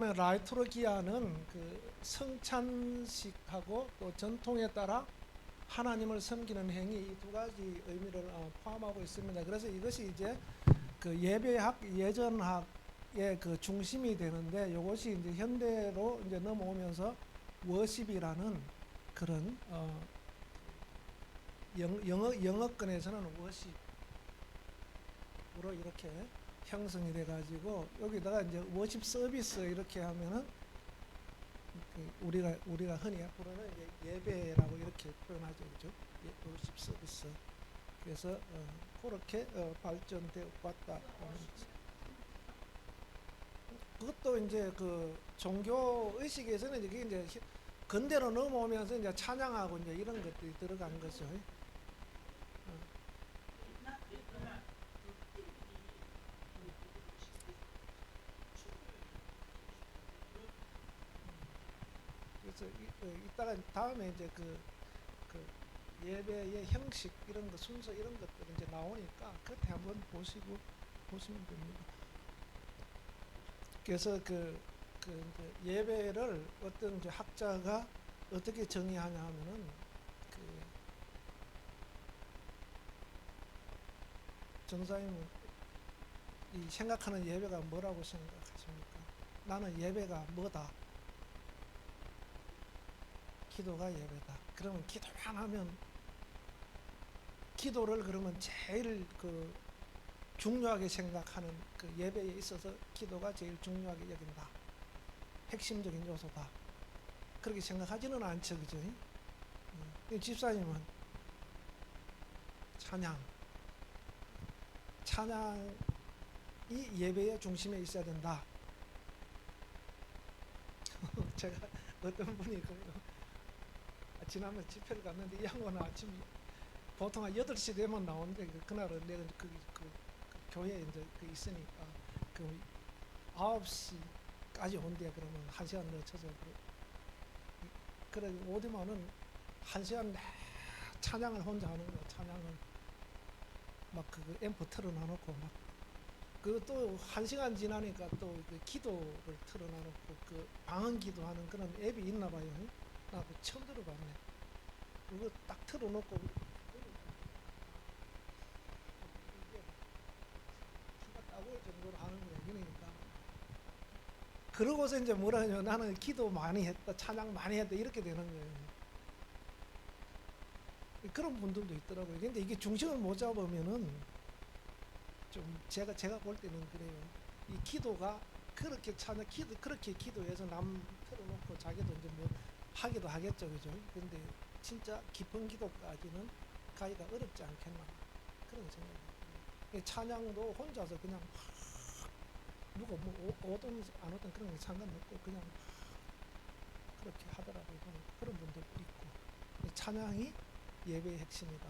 라이투르기아는 그 성찬식하고 또 전통에 따라 하나님을 섬기는 행위 이 두 가지 의미를 포함하고 있습니다. 그래서 이것이 이제 그 예배학 예전학의 그 중심이 되는데 이것이 이제 현대로 이제 넘어오면서 워십이라는 그런 영어권에서는 워십으로 이렇게 형성이 돼가지고 여기다가 이제 워십 서비스 이렇게 하면은 우리가 흔히 부르는 이제 예배라고 이렇게 표현하죠, 그죠? 워십 서비스. 그래서 그렇게 발전되어 왔다. 그것도 이제 그 종교 의식에서는 이게 이제 근대로 넘어오면서 이제 찬양하고 이제 이런 것들이 들어간 거죠. 그래서 이따가 다음에 이제 그 예배의 형식 이런 거 순서 이런 것들 이제 나오니까 그때 한번 보시면 됩니다. 그래서 그 이제 예배를 어떤 이제 학자가 어떻게 정의하냐 하면은 그 전사님은 이 생각하는 예배가 뭐라고 생각하십니까? 나는 예배가 뭐다? 기도가 예배다. 그러면 기도만 하면 기도를 그러면 제일 그 중요하게 생각하는 그 예배에 있어서 기도가 제일 중요하게 여긴다. 핵심적인 요소다. 그렇게 생각하지는 않죠, 그죠? 집사님은 찬양이 예배의 중심에 있어야 된다. 제가 어떤 분이 지난번 집회를 갔는데 이 양반은 아침 보통 한 8시 되면 나오는데 그날은 내가 그 교회에 이제 있으니까 그 9시까지 온대. 그러면 1시간 늦춰서 그래 오디만은 1시간 찬양을 혼자 하는 거야. 찬양을 막 그 앰프 틀어놔놓고 막 그또 1시간 지나니까 또 기도를 틀어놔놓고 그 방언 기도하는 그런 앱이 있나 봐요. 나 그거 처음 들어봤네. 그거 딱 틀어놓고 피가 따고올 정도로 하는 거예요. 그러니까 그러고서 이제 뭐라 하냐, 나는 기도 많이 했다, 찬양 많이 했다, 이렇게 되는 거예요. 그런 분들도 있더라고요. 근데 이게 중심을 못 잡으면은 좀 제가 볼 때는 그래요. 이 기도가 그렇게 그렇게 기도해서 남 틀어놓고 자기도 이제 뭐 하기도 하겠죠, 그죠? 근데 진짜 깊은 기도까지는 가기가 어렵지 않겠나 그런 생각이 들어요. 찬양도 혼자서 그냥 누가 뭐 오든 안 오든 그런 게 상관없고 그냥 그렇게 하더라고요. 그런 분들도 있고. 찬양이 예배의 핵심이다.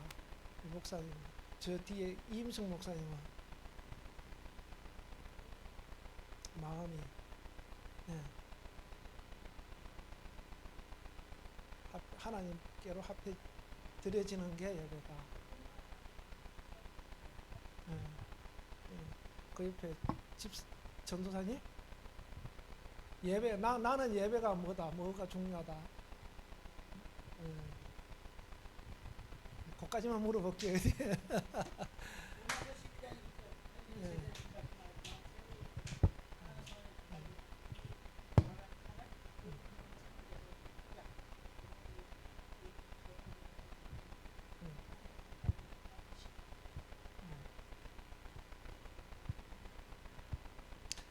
목사님, 저 뒤에 이임승 목사님은 마음이 하나님께로 합해 드려지는 게 예배다. 예, 예. 그 옆에 집 전도사님, 나는 예배가 뭐가 중요하다. 예. 그까지만 물어볼게요. 예.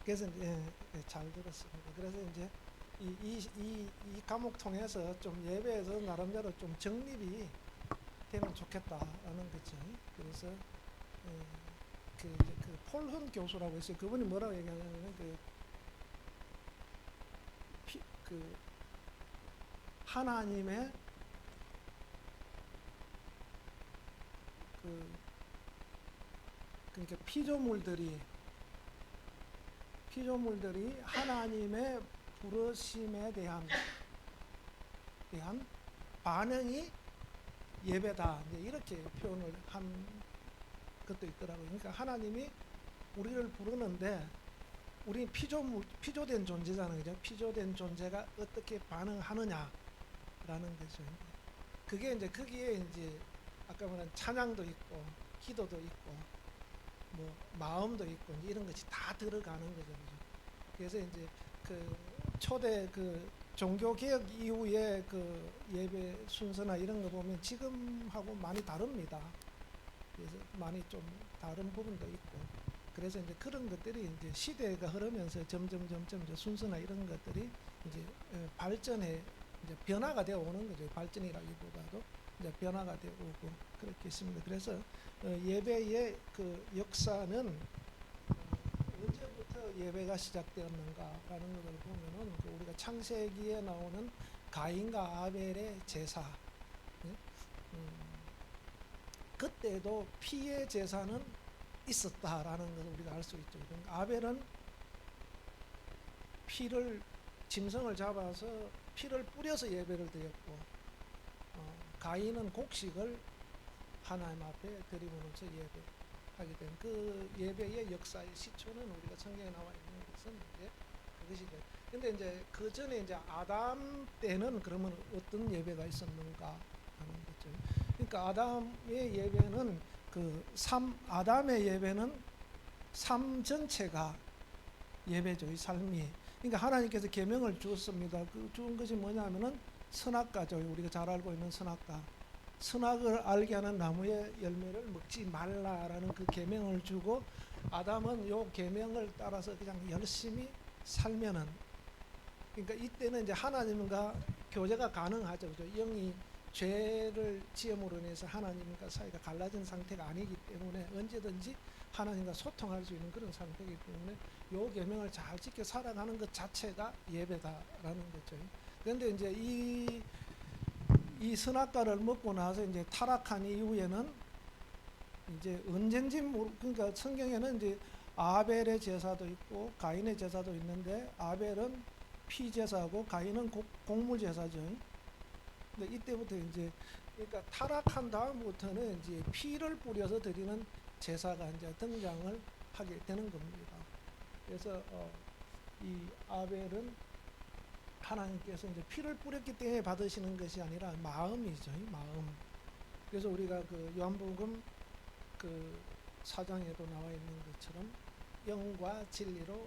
그래서 잘 들었습니다. 그래서 이제 이 과목 통해서 좀 예배에서 나름대로 좀 정립이 되면 좋겠다라는 거죠. 그래서 그 폴훈 교수라고 있어요. 그분이 뭐라고 얘기하냐면 그 하나님의 그러니까 피조물들이 하나님의 부르심에 대한 반응이 예배다. 이제 이렇게 표현을 한 것도 있더라고요. 그러니까 하나님이 우리를 부르는데 우리 피조된 존재잖아요, 그죠? 피조된 존재가 어떻게 반응하느냐라는 거죠. 그게 이제 거기에 이제 아까 말한 찬양도 있고 기도도 있고 뭐 마음도 있고 이런 것이 다 들어가는 거죠, 그죠? 그래서 이제 그 초대 그 종교 개혁 이후에 그 예배 순서나 이런 거 보면 지금하고 많이 다릅니다. 그래서 많이 좀 다른 부분도 있고, 그래서 이제 그런 것들이 이제 시대가 흐르면서 점점 이제 순서나 이런 것들이 이제 발전해 이제 변화가 되어 오는 거죠. 발전이라기보다도 이제 변화가 되어 오고 그렇게 있습니다. 그래서 예배의 그 역사는 언제부터 예배가 시작되었는가라는 것을 보면은 그 우리가 창세기에 나오는 가인과 아벨의 제사, 그때도 피의 제사는 있었다라는 것을 우리가 알 수 있죠. 그러니까 아벨은 짐승을 잡아서 피를 뿌려서 예배를 드렸고, 가인은 곡식을 하나님 앞에 드림으로써 예배하게 된 그 예배의 역사의 시초는 우리가 성경에 나와 있는 것은 이제 그것이죠. 근데 이제 그 전에 이제 아담 때는 그러면 어떤 예배가 있었는가 하는 거죠. 그러니까 아담의 예배는 아담의 예배는 삶 전체가 예배죠, 이 삶이. 그러니까 하나님께서 계명을 주었습니다. 그 주은 것이 뭐냐면은 선악과죠. 우리가 잘 알고 있는 선악과. 선악을 알게 하는 나무의 열매를 먹지 말라라는 그 계명을 주고, 아담은 요 계명을 따라서 그냥 열심히 살면은, 그러니까 이때는 이제 하나님과 교제가 가능하죠. 그죠? 영이 죄를 지음으로 인해서 하나님과 사이가 갈라진 상태가 아니기 때문에 언제든지 하나님과 소통할 수 있는 그런 상태이기 때문에 요 계명을 잘 지켜 살아가는 것 자체가 예배다라는 거죠. 그런데 이제 이 선악과를 먹고 나서 이제 타락한 이후에는 이제 언젠지 그러니까 성경에는 이제 아벨의 제사도 있고 가인의 제사도 있는데, 아벨은 피 제사고 가인은 곡물 제사죠. 근데 이때부터 이제 그러니까 타락한 다음부터는 이제 피를 뿌려서 드리는 제사가 이제 등장을 하게 되는 겁니다. 그래서 이 아벨은 하나님께서 이제 피를 뿌렸기 때문에 받으시는 것이 아니라 마음이죠, 마음. 그래서 우리가 그 요한복음 그 4장에도 나와 있는 것처럼 영과 진리로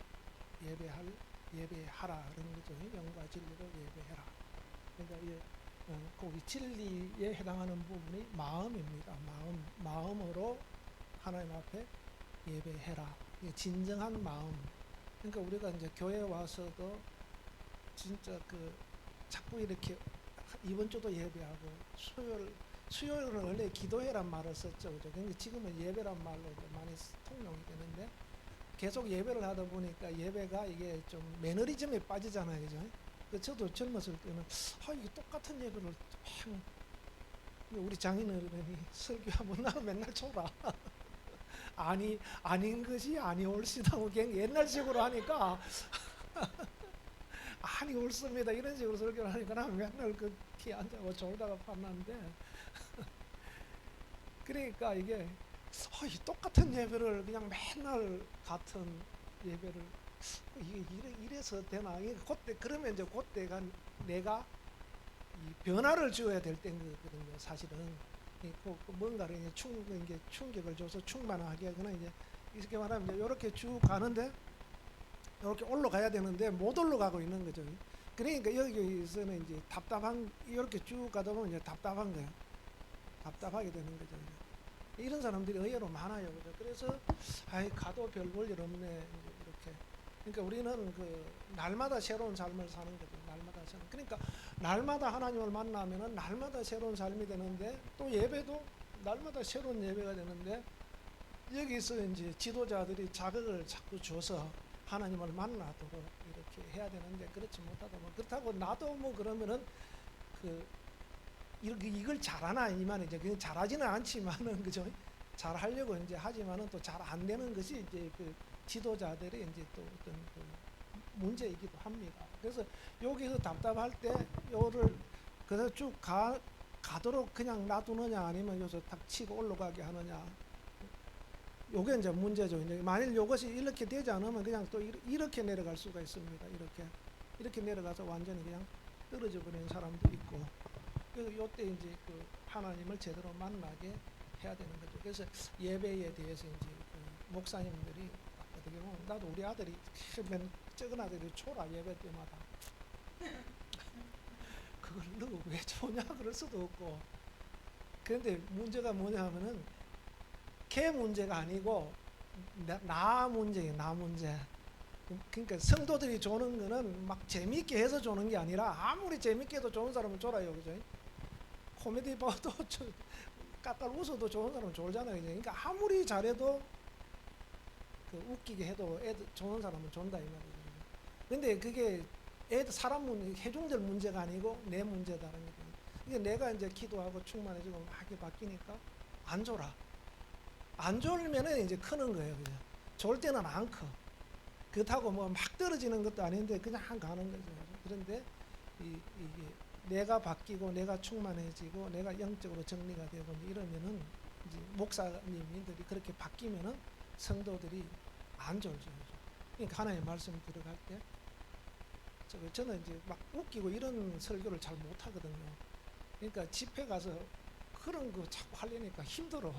예배하라 그런 거죠. 영과 진리로 예배해라. 그러니까 거기 진리에 해당하는 부분이 마음입니다. 마음으로 하나님 앞에 예배해라. 진정한 마음. 그러니까 우리가 이제 교회 와서도 진짜 자꾸 이렇게 이번 주도 예배하고 수요일은 원래 기도회란 말을 썼죠, 그죠? 근데 지금은 예배란 말로 많이 통용이 되는데, 계속 예배를 하다 보니까 예배가 이게 좀 매너리즘에 빠지잖아요, 그죠? 저도 젊었을 때는 이게 똑같은 예배를 우리 장인어른이 설교하면 나는 맨날 쳐라. 아닌 것이 아니올시다. 그냥 옛날식으로 하니까 아니 옳습니다 이런 식으로 설교를 하니까 나 맨날 키 앉아고 졸다가 봤는데 그러니까 이게 이 똑같은 예배를 그냥 맨날 같은 예배를 이게 이래서 되나? 그때 그러면 이제 그때가 내가 이 변화를 주어야 될 때인 거거든요. 사실은 뭔가를 이제 충격을 줘서 충만하게 하거나 이제 이렇게 말하면 이제 이렇게 쭉 가는데 이렇게 올라가야 되는데 못 올라가고 있는 거죠. 그러니까 여기서는 이제 이렇게 쭉 가다 보면 이제 답답한 거예요. 답답하게 되는 거죠. 이런 사람들이 의외로 많아요. 그죠? 그래서 가도 별 볼 일 없네 이렇게. 그러니까 우리는 날마다 새로운 삶을 사는 거죠. 날마다 새로운. 그러니까 날마다 하나님을 만나면은 날마다 새로운 삶이 되는데, 또 예배도 날마다 새로운 예배가 되는데, 여기서 이제 지도자들이 자극을 자꾸 줘서 하나님을 만나도록 이렇게 해야 되는데, 그렇지 못하다 보면, 그렇다고 나도 뭐 그러면은 이걸 잘하나 이 말이죠. 그냥 잘하지는 않지만은 그죠? 잘하려고 이제 하지만은 또 잘 안 되는 것이 이제 지도자들의 이제 또 어떤 문제이기도 합니다. 그래서 여기서 답답할 때 요를 그래서 쭉 가도록 그냥 놔두느냐 아니면 여기서 탁 치고 올라가게 하느냐, 요게 이제 문제죠. 이제 만일 요것이 이렇게 되지 않으면 그냥 또 이렇게 내려갈 수가 있습니다. 이렇게 내려가서 완전히 그냥 떨어져 버리는 사람도 있고, 요때 이제 그 하나님을 제대로 만나게 해야 되는 거죠. 그래서 예배에 대해서 이제 그 목사님들이 어떻게 보면, 나도 우리 아들이 적은 아들이 초라, 예배 때마다 그걸 너 왜 초냐 그럴 수도 없고. 그런데 문제가 뭐냐 하면은 걔 문제가 아니고 나 문제예요. 나 문제. 그러니까 성도들이 조는 거는 막 재미있게 해서 조는 게 아니라, 아무리 재미있게 해도 좋은 사람은 졸아요. 그죠? 코미디 봐도 까깔 웃어도 좋은 사람은 졸잖아요. 그죠? 그러니까 아무리 잘해도 그 웃기게 해도 애들 좋은 사람은 존다 이 말이에요. 근데 그게 애들 사람 문제, 회중들 문제가 아니고 내 문제다라는 거예요. 이게 내가 이제 기도하고 충만해지고 막 이렇게 바뀌니까 안 졸아. 안 졸면은 이제 크는 거예요. 그죠? 졸 때는 안 커. 그렇다고 뭐 막 떨어지는 것도 아닌데 그냥 가는 거죠. 그런데 이게 내가 바뀌고 내가 충만해지고 내가 영적으로 정리가 되고 이러면은 이제 목사님들이 그렇게 바뀌면은 성도들이 안 졸죠. 그러니까 하나님의 말씀 들어갈 때 저는 이제 막 웃기고 이런 설교를 잘 못하거든요. 그러니까 집회 가서 그런 거 자꾸 하려니까 힘들어.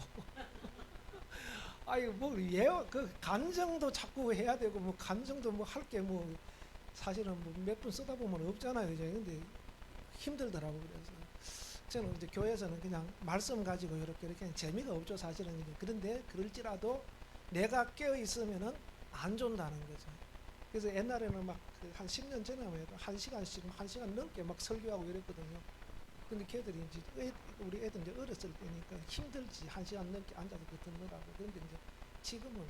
아이 그 간정도 자꾸 해야 되고 뭐 간정도 뭐 할 게 뭐 사실은 뭐 몇 분 쓰다 보면 없잖아요. 이제 근데 힘들더라고. 그래서 저는 이제 교회에서는 그냥 말씀 가지고 이렇게 재미가 없죠. 사실은. 그런데 그럴지라도 내가 깨어 있으면은 안 존다는 거죠. 그래서 옛날에는 막 한 10년 전에 해도 1시간씩 1시간 넘게 막 설교하고 이랬거든요. 근데 걔들이 이제 우리 애들 이제 어렸을 때니까 힘들지 1시간 넘게 앉아서 듣느라고. 그런데 이제 지금은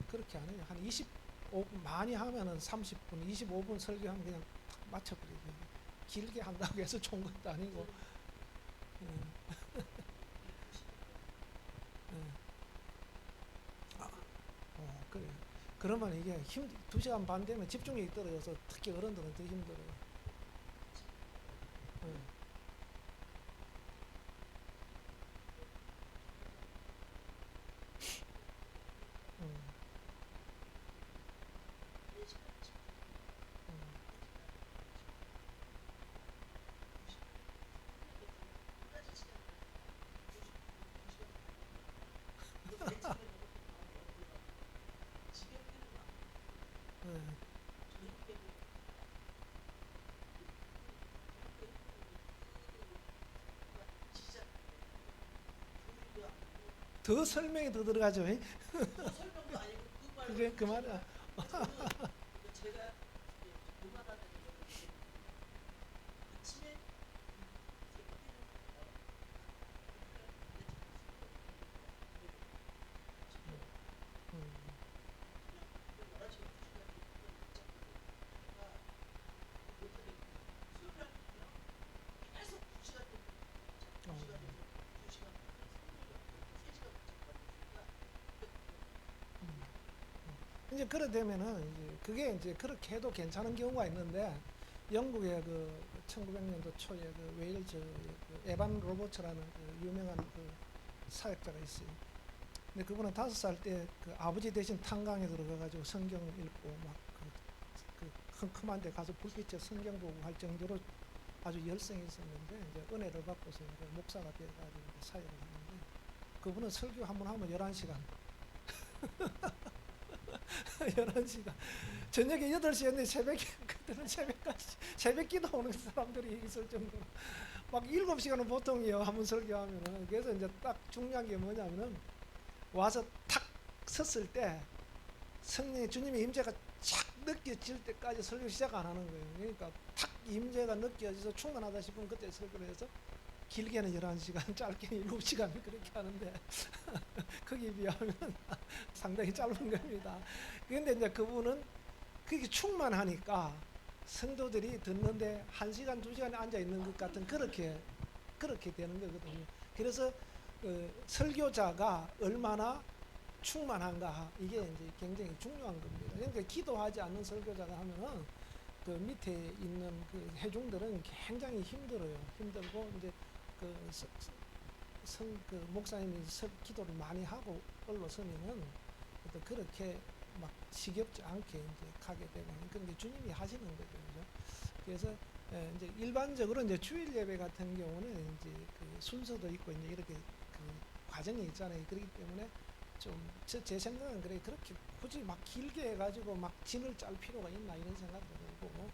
그렇게 안 해요. 한 25분 많이 하면은 30분, 25분 설교하면 그냥 탁 맞춰버리죠. 길게 한다고 해서 좋은 것도 아니고. 예. 예. 아, 그래요. 그러면 이게 2시간 반 되면 집중력이 떨어져서 특히 어른들은 더 힘들어요. 예. 음, 음, 예. 더 설명이 더 들어가죠. 그게 그 말이야. 음, 어, 음. 이제 그래 되면은 이제 그게 이제 그렇게 해도 괜찮은 경우가 있는데, 영국의 그 1900년도 초에 그 웨일즈 그 에반 로버츠라는 그 유명한 그 사역자가 있어요. 근데 그분은 5살 때 그 아버지 대신 탄광에 들어가가지고 성경 읽고 막 그 컴컴한 데 가서 불빛에 성경 보고 할 정도로 아주 열성이 있었는데, 이제 은혜를 받고서 이제 목사가 돼가지고 사역을 하는데, 그분은 설교 한 번 하면 11시간 11시간 저녁에 8시였는데 새벽에 그때는 새벽까지 새벽 기도 오는 사람들이 있을 정도로 막 7시간은 보통이요 한 번 설교하면은. 그래서 이제 딱 중요한 게 뭐냐면은 와서 탁 섰을 때 성령의 주님의 임재가 착 느껴질 때까지 설교 시작 안 하는 거예요. 그러니까 탁 임재가 느껴져서 충만하다 싶으면 그때 설교를 해서 길게는 11시간 짧게는 7시간 그렇게 하는데 거기에 비하면 상당히 짧은 겁니다. 그런데 이제 그분은 그게 충만하니까 성도들이 듣는데 1시간, 2시간에 앉아 있는 것 같은 그렇게 되는 거거든요. 그래서 설교자가 얼마나 충만한가, 이게 이제 굉장히 중요한 겁니다. 그러니까 기도하지 않는 설교자가 하면은 그 밑에 있는 그 회중들은 굉장히 힘들어요. 힘들고 이제 그 그 목사님이 기도를 많이 하고 올라서면은 어떤 그렇게 막 지겹지 않게 이제 가게 되고 그런데 주님이 하시는 거죠, 그죠? 그래서 이제 일반적으로 이제 주일 예배 같은 경우는 이제 그 순서도 있고 이제 이렇게 그 과정이 있잖아요. 그렇기 때문에 좀 제 생각은 그렇게 굳이 막 길게 해가지고 막 진을 짤 필요가 있나 이런 생각도 들고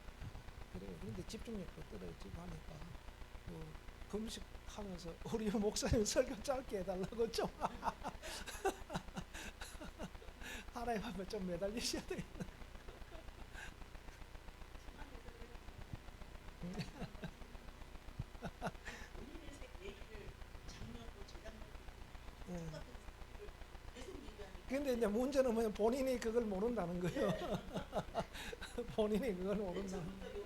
그래요. 그런데 집중력도 떨어지고 하니까 뭐 금식하면서 우리 목사님 설교 짧게 해달라고 좀 하나님 앞에 좀 매달리셔야 되겠네. 예. 근데 이제 문제는 뭐냐 본인이 그걸 모른다는 거예요. 본인이 그걸 모른다는 거예요.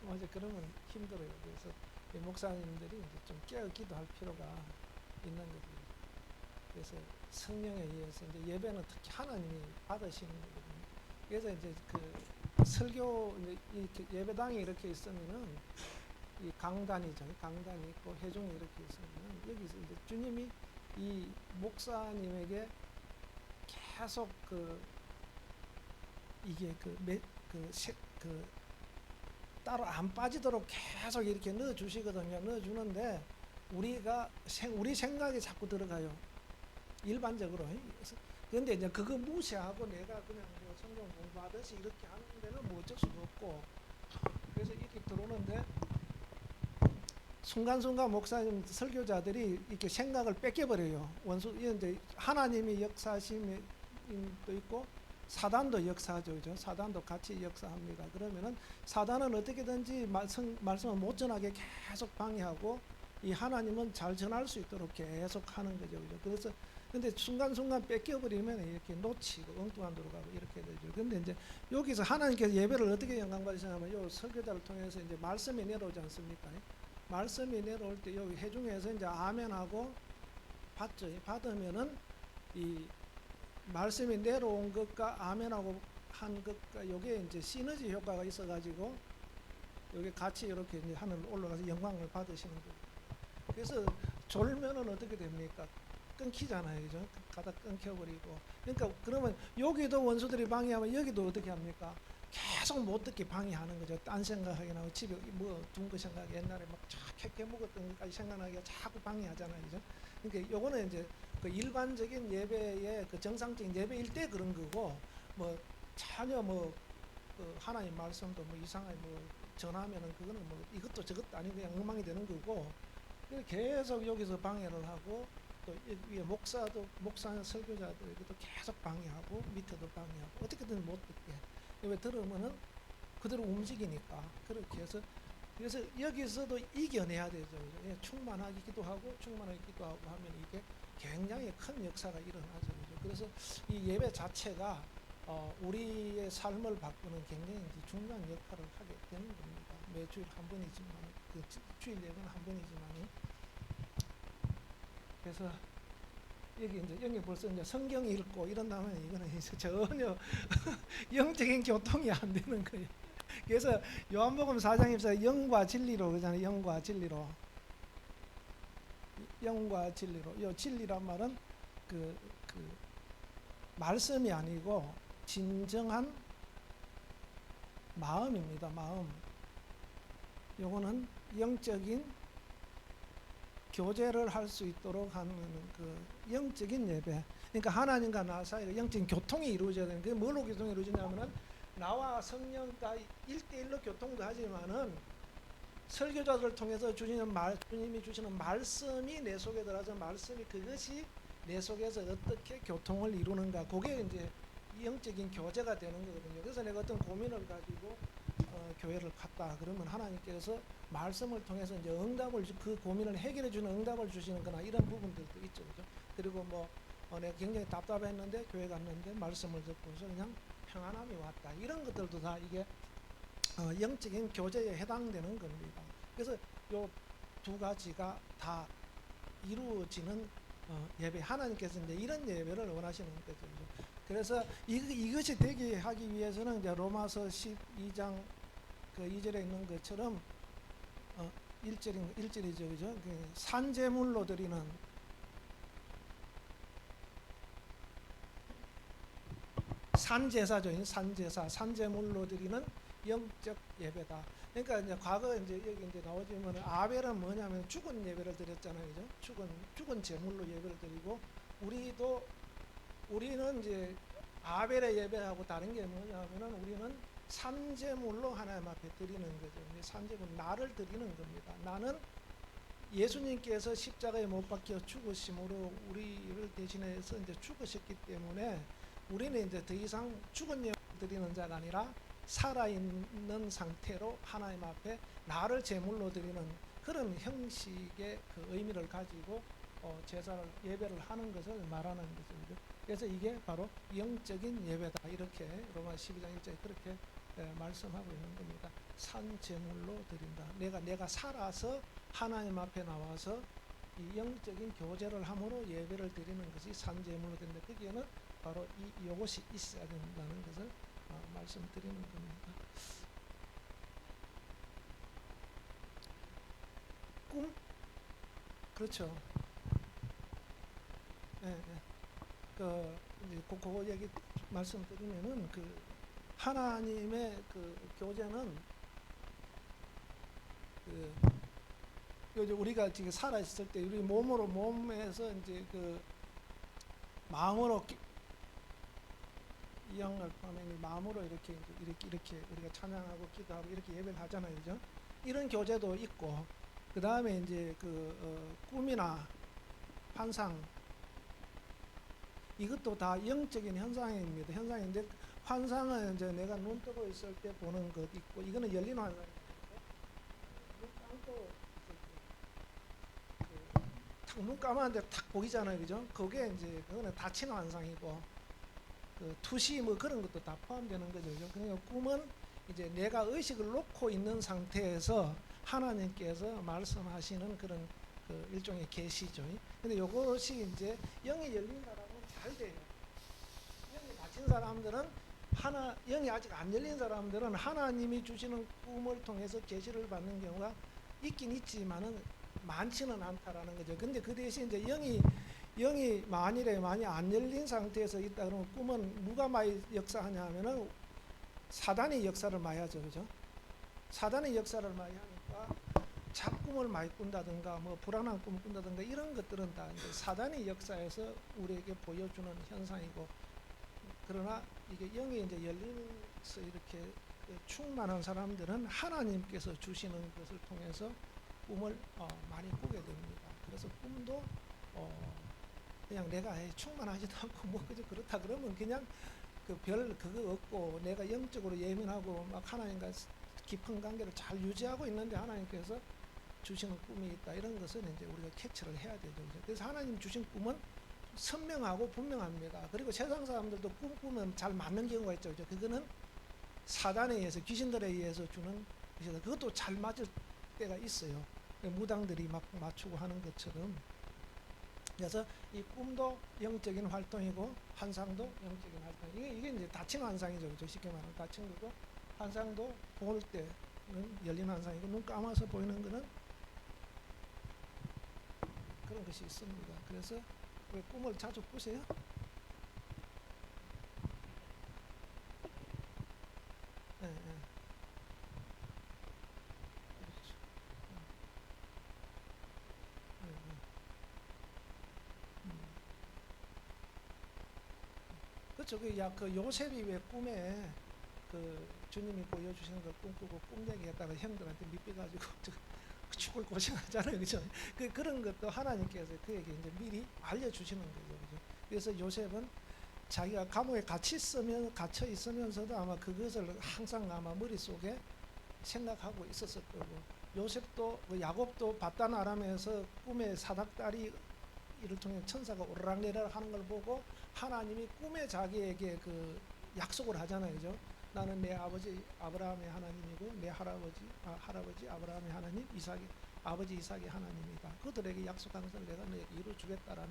맞아, 그러면 힘들어요. 그래서 이 목사님들이 이제 좀 깨어 기도할 필요가 있는 거죠. 그래서 성령에 의해서 이제 예배는 특히 하나님이 받으시는 거거든요. 그래서 이제 그 설교 이렇게 예배당이 이렇게 있으면은 이 강단이죠. 강단이 있고 회중이 이렇게 있으면은 여기서 이제 주님이 이 목사님에게 계속 그 이게 그 따로 안 빠지도록 계속 이렇게 넣어 주시거든요. 넣어 주는데 우리 생각이 자꾸 들어가요. 일반적으로. 그런데 이제 그거 무시하고 내가 그냥 뭐 성경 공부하듯이 이렇게 하는 데는 뭐 어쩔 수가 없고 그래서 이렇게 들어오는데 순간순간 목사님 설교자들이 이렇게 생각을 뺏겨버려요. 이제 하나님이 역사심도 있고 사단도 역사하죠. 그죠? 사단도 같이 역사합니다. 그러면은 사단은 어떻게든지 말씀을 못 전하게 계속 방해하고 이 하나님은 잘 전할 수 있도록 계속 하는 거죠. 그죠? 그래서 근데 순간순간 뺏겨버리면 이렇게 놓치고 엉뚱한 데로 가고 이렇게 되죠. 근데 이제 여기서 하나님께서 예배를 어떻게 영광 받으시냐면 요 설교자를 통해서 이제 말씀이 내려오지 않습니까? 말씀이 내려올 때 여기 회중에서 이제 아멘하고 받죠. 받으면은 이 말씀이 내려온 것과 아멘하고 한 것과 요게 이제 시너지 효과가 있어가지고 요게 같이 이렇게 이제 하늘 올라가서 영광을 받으시는 거예요. 그래서 졸면은 어떻게 됩니까? 끊기잖아요, 그죠? 가다 끊겨버리고. 그러니까 그러면 여기도 원수들이 방해하면 여기도 어떻게 합니까? 계속 못 듣게 방해하는 거죠. 딴 생각하게 나고 집에 뭐 둔 거 생각 옛날에 막 캐캐 먹었던 것까지 생각나게 자꾸 방해하잖아요, 그죠? 그러니까 요거는 이제 그 일반적인 예배의 그 정상적인 예배일 때 그런 거고 뭐 전혀 그 하나님 말씀도 뭐 이상하게 뭐 전하면은 그거는 뭐 이것도 저것도 아니고 그냥 엉망이 되는 거고 계속 여기서 방해를 하고 또 위에 목사 설교자들 이것도 계속 방해하고 밑에도 방해하고 어떻게든 못 듣게 왜 들으면은 그대로 움직이니까 그렇게 해서 그래서 여기서도 이겨내야 되죠. 충만하기도 하고 충만하기도 하고 하면 이게 굉장히 큰 역사가 일어나죠. 그래서 이 예배 자체가 우리의 삶을 바꾸는 굉장히 중요한 역할을 하게 되는 겁니다. 매주일 한 번이지만 그 주일 예배는 한 번이지만 그래서 여기 벌써 이제 성경 읽고 이런다면 이거는 전혀 영적인 교통이 안 되는 거예요. 그래서 요한복음 4장에서 영과 진리로 그러잖아요. 영과 진리로. 요 진리란 말은 그 말씀이 아니고 진정한 마음입니다. 마음. 요거는 영적인 교제를 할 수 있도록 하는 그 영적인 예배. 그러니까 하나님과 나 사이에 영적인 교통이 이루어져야 되는 게 뭘로 교통이 이루어지냐면은 나와 성령과 1대1로 교통도 하지만은 설교자들을 통해서 주님이 주시는 말씀이 내 속에 들어서 말씀이 그것이 내 속에서 어떻게 교통을 이루는가 그게 이제 영적인 교제가 되는 거거든요. 그래서 내가 어떤 고민을 가지고 교회를 갔다 그러면 하나님께서 말씀을 통해서 이제 그 고민을 해결해 주는 응답을 주시는 거나 이런 부분들도 있죠. 그죠? 그리고 뭐 내가 굉장히 답답했는데 교회 갔는데 말씀을 듣고서 그냥 평안함이 왔다. 이런 것들도 다 이게 영적인 교제에 해당되는 겁니다. 그래서 요 두 가지가 다 이루어지는 예배, 하나님께서 이제 이런 예배를 원하시는 거죠. 그래서 이것이 되게 하기 위해서는 이제 로마서 12장 그 2절에 있는 것처럼 1절이죠, 그죠? 그 산제물로 드리는 산제사죠, 산제사, 산제물로 드리는 영적 예배다. 그러니까 이제 과거 이제 여기 이제 나오지만 아벨은 뭐냐면 죽은 예배를 드렸잖아요, 그죠? 죽은 제물로 예배를 드리고 우리는 이제 아벨의 예배하고 다른 게 뭐냐면은 우리는 산제물로 하나님 앞에 드리는 거죠. 산제물 나를 드리는 겁니다. 나는 예수님께서 십자가에 못 박혀 죽으심으로 우리를 대신해서 이제 죽으셨기 때문에 우리는 이제 더 이상 죽은 예물을 드리는 자가 아니라 살아있는 상태로 하나님 앞에 나를 제물로 드리는 그런 형식의 그 의미를 가지고 제사를 예배를 하는 것을 말하는 것이죠. 그래서 이게 바로 영적인 예배다, 이렇게 로마 12장 1절에 그렇게 말씀하고 있는 겁니다. 산 제물로 드린다. 내가 살아서 하나님 앞에 나와서 이 영적인 교제를 함으로 예배를 드리는 것이 산 제물로 드린다. 거기에는 바로 이것이 있어야 된다는 것을 말씀드리는 겁니다. 꿈? 그렇죠. 예, 예. 이제 그거 얘기 말씀드리면은 하나님의 교제는 우리가 지금 살아 있을 때 우리 몸에서 이제 마음으로 이 영을 보면 마음으로 이렇게 우리가 찬양하고 기도하고 이렇게 예배를 하잖아요, 그죠? 이런 교제도 있고, 그 다음에 이제 꿈이나 환상, 이것도 다 영적인 현상입니다. 현상인데 환상은 이제 내가 눈 뜨고 있을 때 보는 것 있고, 이거는 열린 환상입니다. 눈 감고 눈 감았는데 탁 보이잖아요, 그죠? 그거는 닫힌 환상이고. 투시 그런 것도 다 포함되는 거죠. 그러니까 꿈은 이제 내가 의식을 놓고 있는 상태에서 하나님께서 말씀하시는 그런 일종의 계시죠. 근데 이것이 이제 영이 열린 사람은 잘 돼요. 영이 닫힌 사람들은 영이 아직 안 열린 사람들은 하나님이 주시는 꿈을 통해서 계시를 받는 경우가 있긴 있지만은 많지는 않다라는 거죠. 근데 그 대신 이제 영이 많이 안 열린 상태에서 있다 그러면 꿈은 누가 많이 역사하냐 하면은 사단이 역사를 많이 하죠, 그죠? 사단의 역사를 많이 하니까 잡꿈을 많이 꾼다든가 불안한 꿈을 꾼다든가 이런 것들은 다 이제 사단의 역사에서 우리에게 보여주는 현상이고, 그러나 이게 영이 이제 열려서 이렇게 충만한 사람들은 하나님께서 주시는 것을 통해서 꿈을 많이 꾸게 됩니다. 그래서 꿈도 그냥 내가 충만하지도 않고 그렇다 그러면 그냥 그거 없고 내가 영적으로 예민하고 막 하나님과 깊은 관계를 잘 유지하고 있는데 하나님께서 주시는 꿈이 있다, 이런 것은 이제 우리가 캐치를 해야 되죠. 그래서 하나님 주신 꿈은 선명하고 분명합니다. 그리고 세상 사람들도 꿈 꾸면 잘 맞는 경우가 있죠. 그거는 사단에 의해서, 귀신들에 의해서 주는 것이다. 그것도 잘 맞을 때가 있어요. 무당들이 막 맞추고 하는 것처럼. 그래서 이 꿈도 영적인 활동이고 환상도 영적인 활동. 이게 이제 닫힌 환상이죠, 그죠? 쉽게 말하면 닫힌 거고, 환상도 볼 때는 열린 환상이고, 눈 감아서 보이는 거는 그런 것이 있습니다. 그래서 왜 꿈을 자주 꾸세요? 예, 예. 그렇죠. 예, 예. 그렇죠. 그 요셉이 왜 꿈에 주님이 보여주시는 걸 꿈꾸고 꿈 얘기했다가 형들한테 밑비가지고 죽을 고생하잖아요, 그죠? 그런 것도 하나님께서 그에게 이제 미리 알려주시는 거죠, 그죠? 그래서 요셉은 자기가 감옥에 갇혀 있으면서도 아마 그것을 항상 아마 머릿속에 생각하고 있었을 거고, 요셉도 야곱도 바단 아람에서 꿈에 사닥다리 이를 통해 천사가 오르락내리락 하는 걸 보고 하나님이 꿈에 자기에게 그 약속을 하잖아요. 그죠? 나는 내 아버지 아브라함의 하나님이고 내 할아버지 아브라함의 하나님 아버지 이삭의 하나님이다. 그들에게 약속한 것을 내가 너에게 이루어 주겠다라는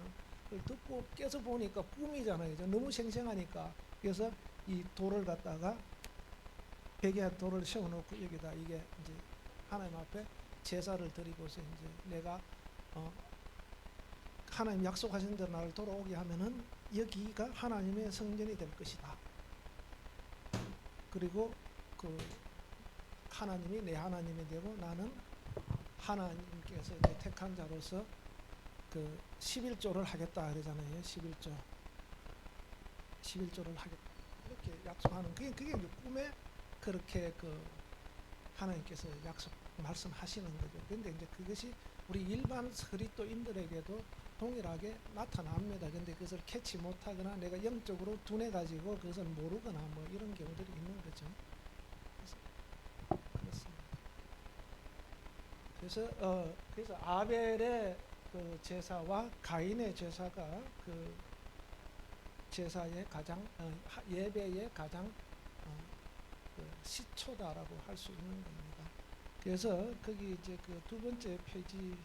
걸 듣고 깨서 보니까 꿈이잖아요. 그죠? 너무 생생하니까. 그래서 이 돌을 갖다가 베개 돌을 세워놓고 여기다 이게 이제 하나님 앞에 제사를 드리고서 이제 내가 하나님 약속하신 대로 나를 돌아오게 하면은 여기가 하나님의 성전이 될 것이다. 그리고 그 하나님이 내 하나님이 되고 나는 하나님께서 이제 택한 자로서 그 11조를 하겠다 그러잖아요. 11조를 하겠다. 이렇게 약속하는 그게 이제 꿈에 그렇게 그 하나님께서 말씀하시는 거죠. 근데 이제 그것이 우리 일반 그리스도인들에게도 동일하게 나타납니다. 근데 그것을 캐치 못하거나 내가 영적으로 둔해 가지고 그것을 모르거나 뭐 이런 경우들이 있는 거죠. 그렇습니다. 그래서 아벨의 그 제사와 가인의 제사가 그 제사의 가장 예배의 가장 그 시초다라고 할 수 있는 겁니다. 그래서 거기 이제 그 두 번째 페이지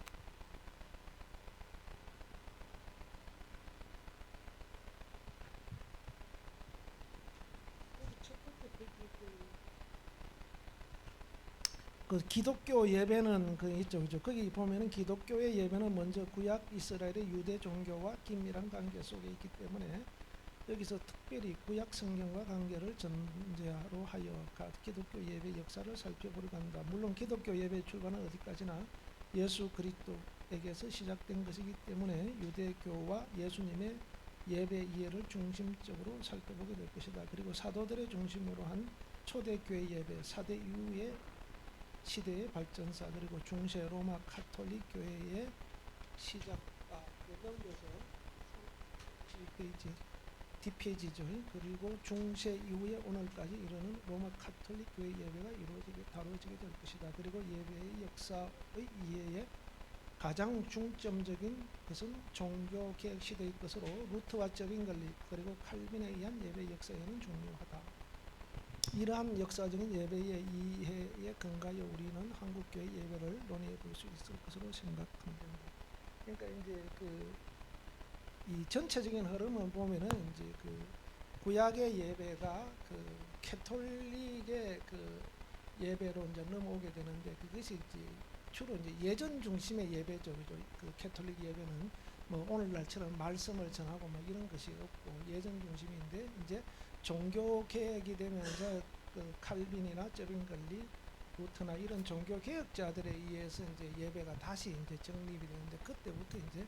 첫 번째 페이지 그 기독교 예배는 그 있죠, 그죠? 거기 보면은 기독교의 예배는 먼저 구약 이스라엘의 유대 종교와 긴밀한 관계 속에 있기 때문에 여기서 특별히 구약 성경과 관계를 전제로 하여 기독교 예배 역사를 살펴보려고 합니다. 물론 기독교 예배의 출발은 어디까지나 예수 그리스도에게서 시작된 것이기 때문에 유대교와 예수님의 예배 이해를 중심적으로 살펴보게 될 것이다. 그리고 사도들의 중심으로 한 초대교회 예배, 사대 이후의 시대의 발전사, 그리고 중세 로마 카톨릭 교회의 시작과 넘겨서 뒷페이지죠. 그리고 중세 이후에 오늘까지 이르는 로마 카톨릭 교회 예배가 다루어지게 될 것이다. 그리고 예배의 역사의 이해에 가장 중점적인 것은 종교개혁 시대의 것으로 루트와 저빙글리 그리고 칼빈에 의한 예배 역사에는 중요하다. 이러한 역사적인 예배의 이해에 근거하여 우리는 한국교회 예배를 논의해 볼 수 있을 것으로 생각합니다. 그러니까 이제 이 전체적인 흐름을 보면은 이제 그 구약의 예배가 그 캐톨릭의 그 예배로 이제 넘어오게 되는데 그것이 이제 주로 이제 예전 중심의 예배죠, 그죠? 그 캐톨릭 예배는 뭐 오늘날처럼 말씀을 전하고 뭐 이런 것이 없고 예전 중심인데 이제 종교 개혁이 되면서 그 칼빈이나 저빙글리, 루터나 이런 종교 개혁자들에 의해서 이제 예배가 다시 이제 정립이 되는데 그때부터 이제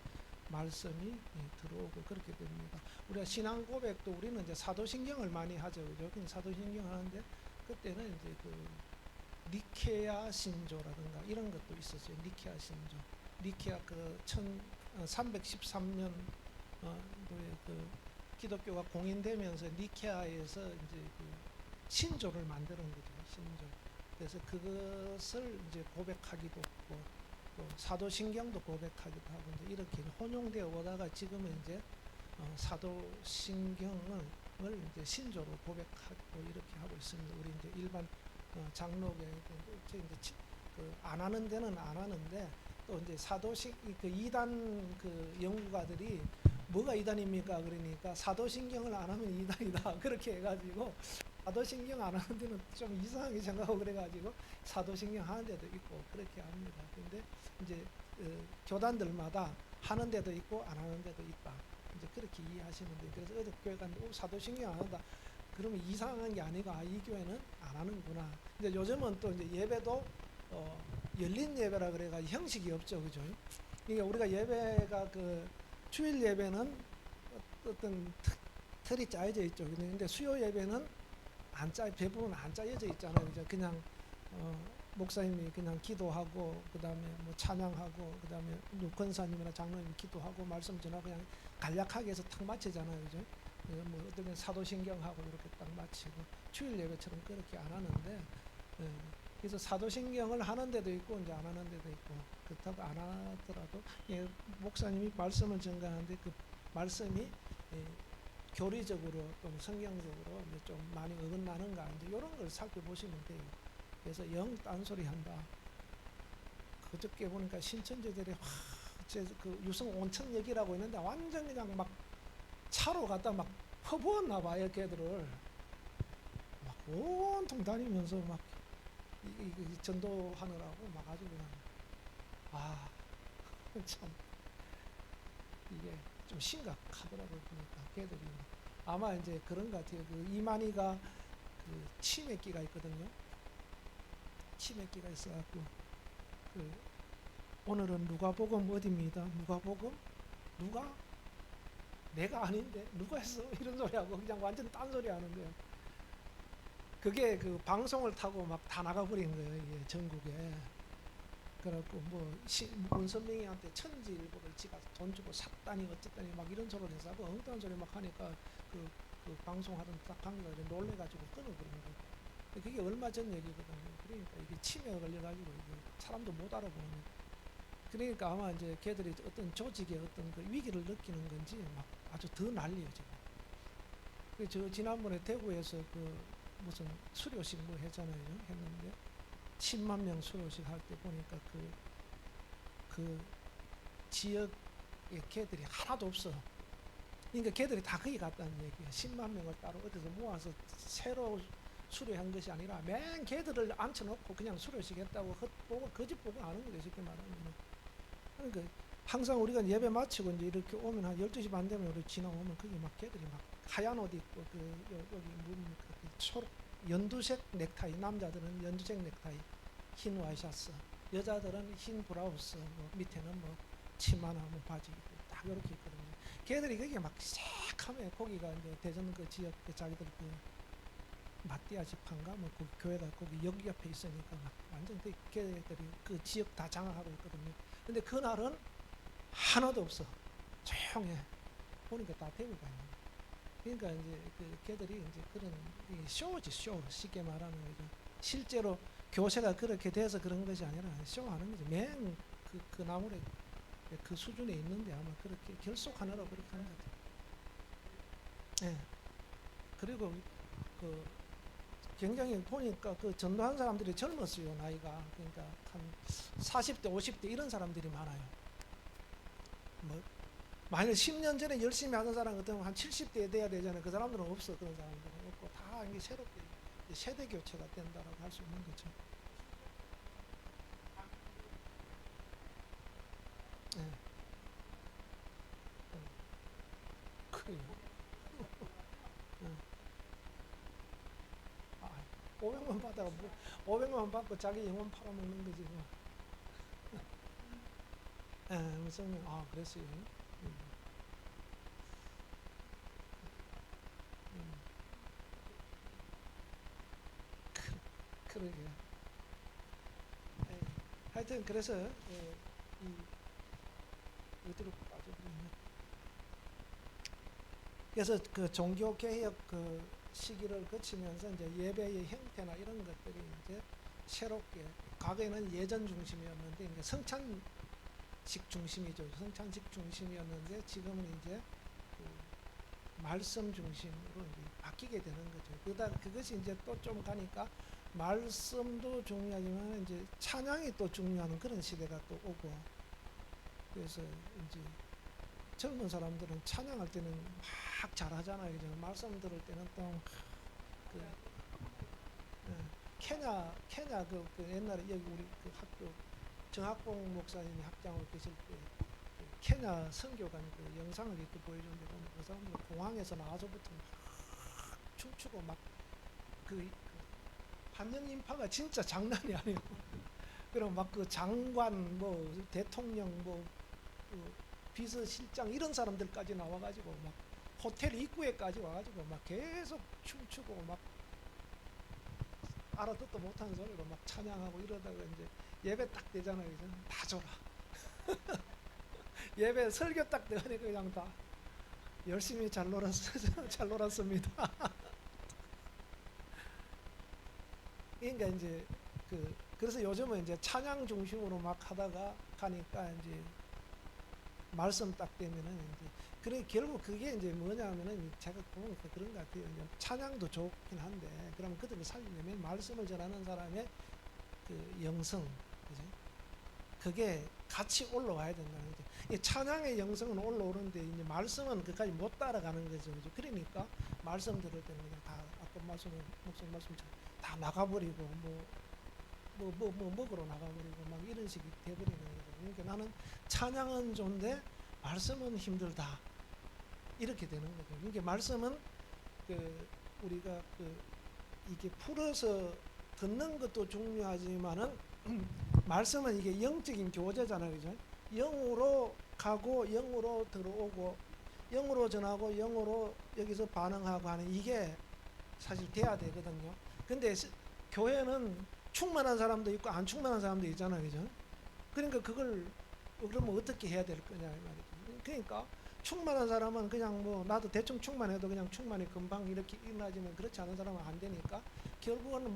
말씀이 들어오고 그렇게 됩니다. 우리가 신앙 고백도 우리는 이제 사도신경을 많이 하죠, 그죠? 사도신경 하는데 그때는 이제 그 니케아 신조라든가 이런 것도 있었어요. 니케아 신조, 니케아 그 313년 도에 그 기독교가 공인되면서 니케아에서 이제 그 신조를 만드는 거죠, 신조. 그래서 그것을 이제 고백하기도 하고 또 사도신경도 고백하기도 하고 이제 이렇게 혼용되어 오다가 지금은 이제 사도신경을 이제 신조로 고백하고 이렇게 하고 있습니다. 우리 이제 일반 장로교회 이제 안 하는 데는 안 하는데 또 이제 그 이단 그 연구가들이 뭐가 이단입니까? 그러니까 사도신경을 안 하면 이단이다 그렇게 해가지고 사도신경 안 하는 데는 좀 이상하게 생각하고 그래가지고 사도신경 하는 데도 있고 그렇게 합니다. 근데 이제 교단들마다 하는 데도 있고 안 하는 데도 있다. 이제 그렇게 이해하시면 돼요. 그래서 어느 교회가 사도신경 안 한다. 그러면 이상한 게 아니고 이 교회는 안 하는구나. 이제 요즘은 또 이제 예배도 열린 예배라 그래가 형식이 없죠, 그죠? 그러니까 우리가 예배가 그 주일 예배는 어떤 틀이 짜여져 있죠. 근데 수요 예배는 대부분 안 짜여져 있잖아요. 이제 그냥 목사님이 그냥 기도하고 그다음에 뭐 찬양하고 그다음에 권사님이나 장로님 기도하고 말씀 전하고 그냥 간략하게 해서 탁 마치잖아요, 그죠? 뭐 어떤 사도신경하고 이렇게 딱 마치고 주일 예배처럼 그렇게 안 하는데 그래서 사도신경을 하는 데도 있고 이제 안 하는 데도 있고, 그렇다고 안 하더라도 예, 목사님이 말씀을 전가하는데 그 말씀이 예, 교리적으로 또는 성경적으로 이제 좀 많이 어긋나는가 이제 이런 걸 살펴보시면 돼요. 그래서 영 딴소리 한다. 그저께 보니까 신천지들이 그 유성 온천역이라고 있는데 완전 그냥 막 차로 갔다 막 퍼부었나 봐요. 걔들을 막 온통 다니면서 막 이 전도하느라고 막 아주 그냥 아 참 이게 좀 심각하더라고요. 보니까 걔들이 아마 이제 그런 것 같아요. 그 이만희가 그 치매기가 있거든요. 치매기가 있어갖고 그 오늘은 누가복음 어디입니다. 누가복음 누가 내가 아닌데 누가 했어 이런 소리하고 그냥 완전 딴소리 하는 거예요. 그게 그 방송을 타고 막 다 나가버린 거예요. 이게 전국에. 그래갖고 뭐 문선명이한테 천지일보를 지가 돈 주고 샀다니 어쨌다니 막 이런 소리를 해서 하고 엉뚱한 소리 막 하니까 그 방송하던 딱 관계자들이 놀래가지고 끊어버린 거예요. 그게 얼마 전 얘기거든요. 그러니까 이게 치매가 걸려가지고 이게 사람도 못 알아보는 거예요. 그러니까 아마 이제 걔들이 어떤 조직의 어떤 그 위기를 느끼는 건지 막 아주 더 난리예요 지금. 저 지난번에 대구에서 그 무슨 수료식 뭐 했잖아요. 했는데 10만 명 수료식 할 때 보니까 그 지역에 걔들이 하나도 없어. 그러니까 걔들이 다 거기 갔다는 얘기야. 10만 명을 따로 어디서 모아서 새로 수료한 것이 아니라 맨 걔들을 앉혀놓고 그냥 수료식 했다고 헛보고 거짓 보고 아는 거죠. 쉽게 말하면. 그러니까 항상 우리가 예배 마치고 이제 이렇게 오면 한 12시 반 되면 우리 지나오면 거기 막 걔들이 막 하얀 옷 입고 여기 뭡니까 그 초록 연두색 넥타이, 남자들은 연두색 넥타이, 흰 와이셔츠, 여자들은 흰 브라우스, 뭐 밑에는 뭐 치마나 뭐 바지 입고 딱 이렇게 있거든요. 걔들이 거기 막 새카매 거기가 이제 대전 그 지역 그 자기들 그 마띠아 집한가 뭐 그 교회가 거기 역 옆에 있으니까 막 완전 그 걔들이 그 지역 다 장악하고 있거든요. 근데 그날은 하나도 없어. 조용해. 보니까 다 대구가 있는 거야. 그러니까 이제 그 걔들이 이제 그런 쇼지 쇼 쉽게 말하는 거죠. 실제로 교세가 그렇게 돼서 그런 것이 아니라 쇼하는 거죠. 맨그 나물에 그 수준에 있는데 아마 그렇게 결속하느라고 그렇게 하는 것 같아요. 예. 그리고 그 굉장히 보니까 그 전도한 사람들이 젊었어요. 나이가. 그러니까 한 40대 50대 이런 사람들이 많아요. 뭐 만약 10년 전에 열심히 하던 사람 같으면 한 70대에 돼야 되잖아요. 그 사람들은 없어. 그런 사람들은 없고 다 이게 새롭게 세대 교체가 된다라고 할 수 있는 거죠. 예. 그래요. 예. 아, 500만 받아가 뭐 500만 받고 자기 영혼 팔아먹는 거지 뭐. 예, 무슨 그랬어요. 음, 그러게. 예. 하여튼 그래서 이 어디로 빠져버렸냐. 그래서 그 종교 개혁 그 시기를 거치면서 이제 예배의 형태나 이런 것들이 이제 새롭게 과거에는 예전 중심이었는데 이제 성찬식 중심이죠. 성찬식 중심이었는데 지금은 이제 그 말씀 중심으로 이제 바뀌게 되는 거죠. 그것이 이제 또 좀 가니까 말씀도 중요하지만 이제 찬양이 또 중요한 그런 시대가 또 오고 그래서 이제 젊은 사람들은 찬양할 때는 막 잘하잖아요. 그죠? 말씀 들을 때는 또 그, 케냐 그 옛날에 여기 우리 그 학교 정학봉 목사님이 학장으로 계실 때그 케냐 선교관 그 영상을 이렇게 보여주는데 보면 그 사람들 공항에서 나와서부터 막 춤추고 막그 반영 인파가 진짜 장난이 아니에요. 그럼 막 그 장관 뭐 대통령 뭐그 비서실장 이런 사람들까지 나와가지고 막 호텔 입구에까지 와가지고 막 계속 춤추고 막 알아듣도 못하는 소리로 막 찬양하고 이러다가 이제 예배 딱 되잖아요. 이제 다 줘라. 예배 설교 딱 되니까 그냥 다 열심히 잘 놀았어요. 잘 놀았습니다. 그러니까 이제 그래서 요즘은 이제 찬양 중심으로 막 하다가 가니까 이제 말씀 딱 되면은 이제 그래 결국 그게 이제 뭐냐면은 제가 보니까 그런 것 같아요. 이제 찬양도 좋긴 한데 그러면 그들을 살리려면 말씀을 전하는 사람의 그 영성, 그죠? 그게 같이 올라와야 된다는 거죠. 이 찬양의 영성은 올라오는데 이제 말씀은 그까지 못 따라가는 거죠. 그죠? 그러니까 말씀 들을 때는 그냥 다 아까 목소리 말씀처럼 다 나가버리고 뭐 먹으러 나가버리고 막 이런 식이 돼버리는 거죠. 그러니까 나는 찬양은 좋은데 말씀은 힘들다 이렇게 되는 거죠. 그러니까 말씀은 우리가 이게 풀어서 듣는 것도 중요하지만은 말씀은 이게 영적인 교제잖아요, 그죠? 영으로 가고 영으로 들어오고 영으로 전하고 영으로 여기서 반응하고 하는 이게 사실 돼야 되거든요. 근데 교회는 충만한 사람도 있고 안 충만한 사람도 있잖아요, 그죠? 그러니까 그걸 그러면 어떻게 해야 될 거냐 이 말이죠. 그러니까 충만한 사람은 그냥 뭐 나도 대충 충만해도 그냥 충만이 금방 이렇게 일어나지만 그렇지 않은 사람은 안 되니까 결국은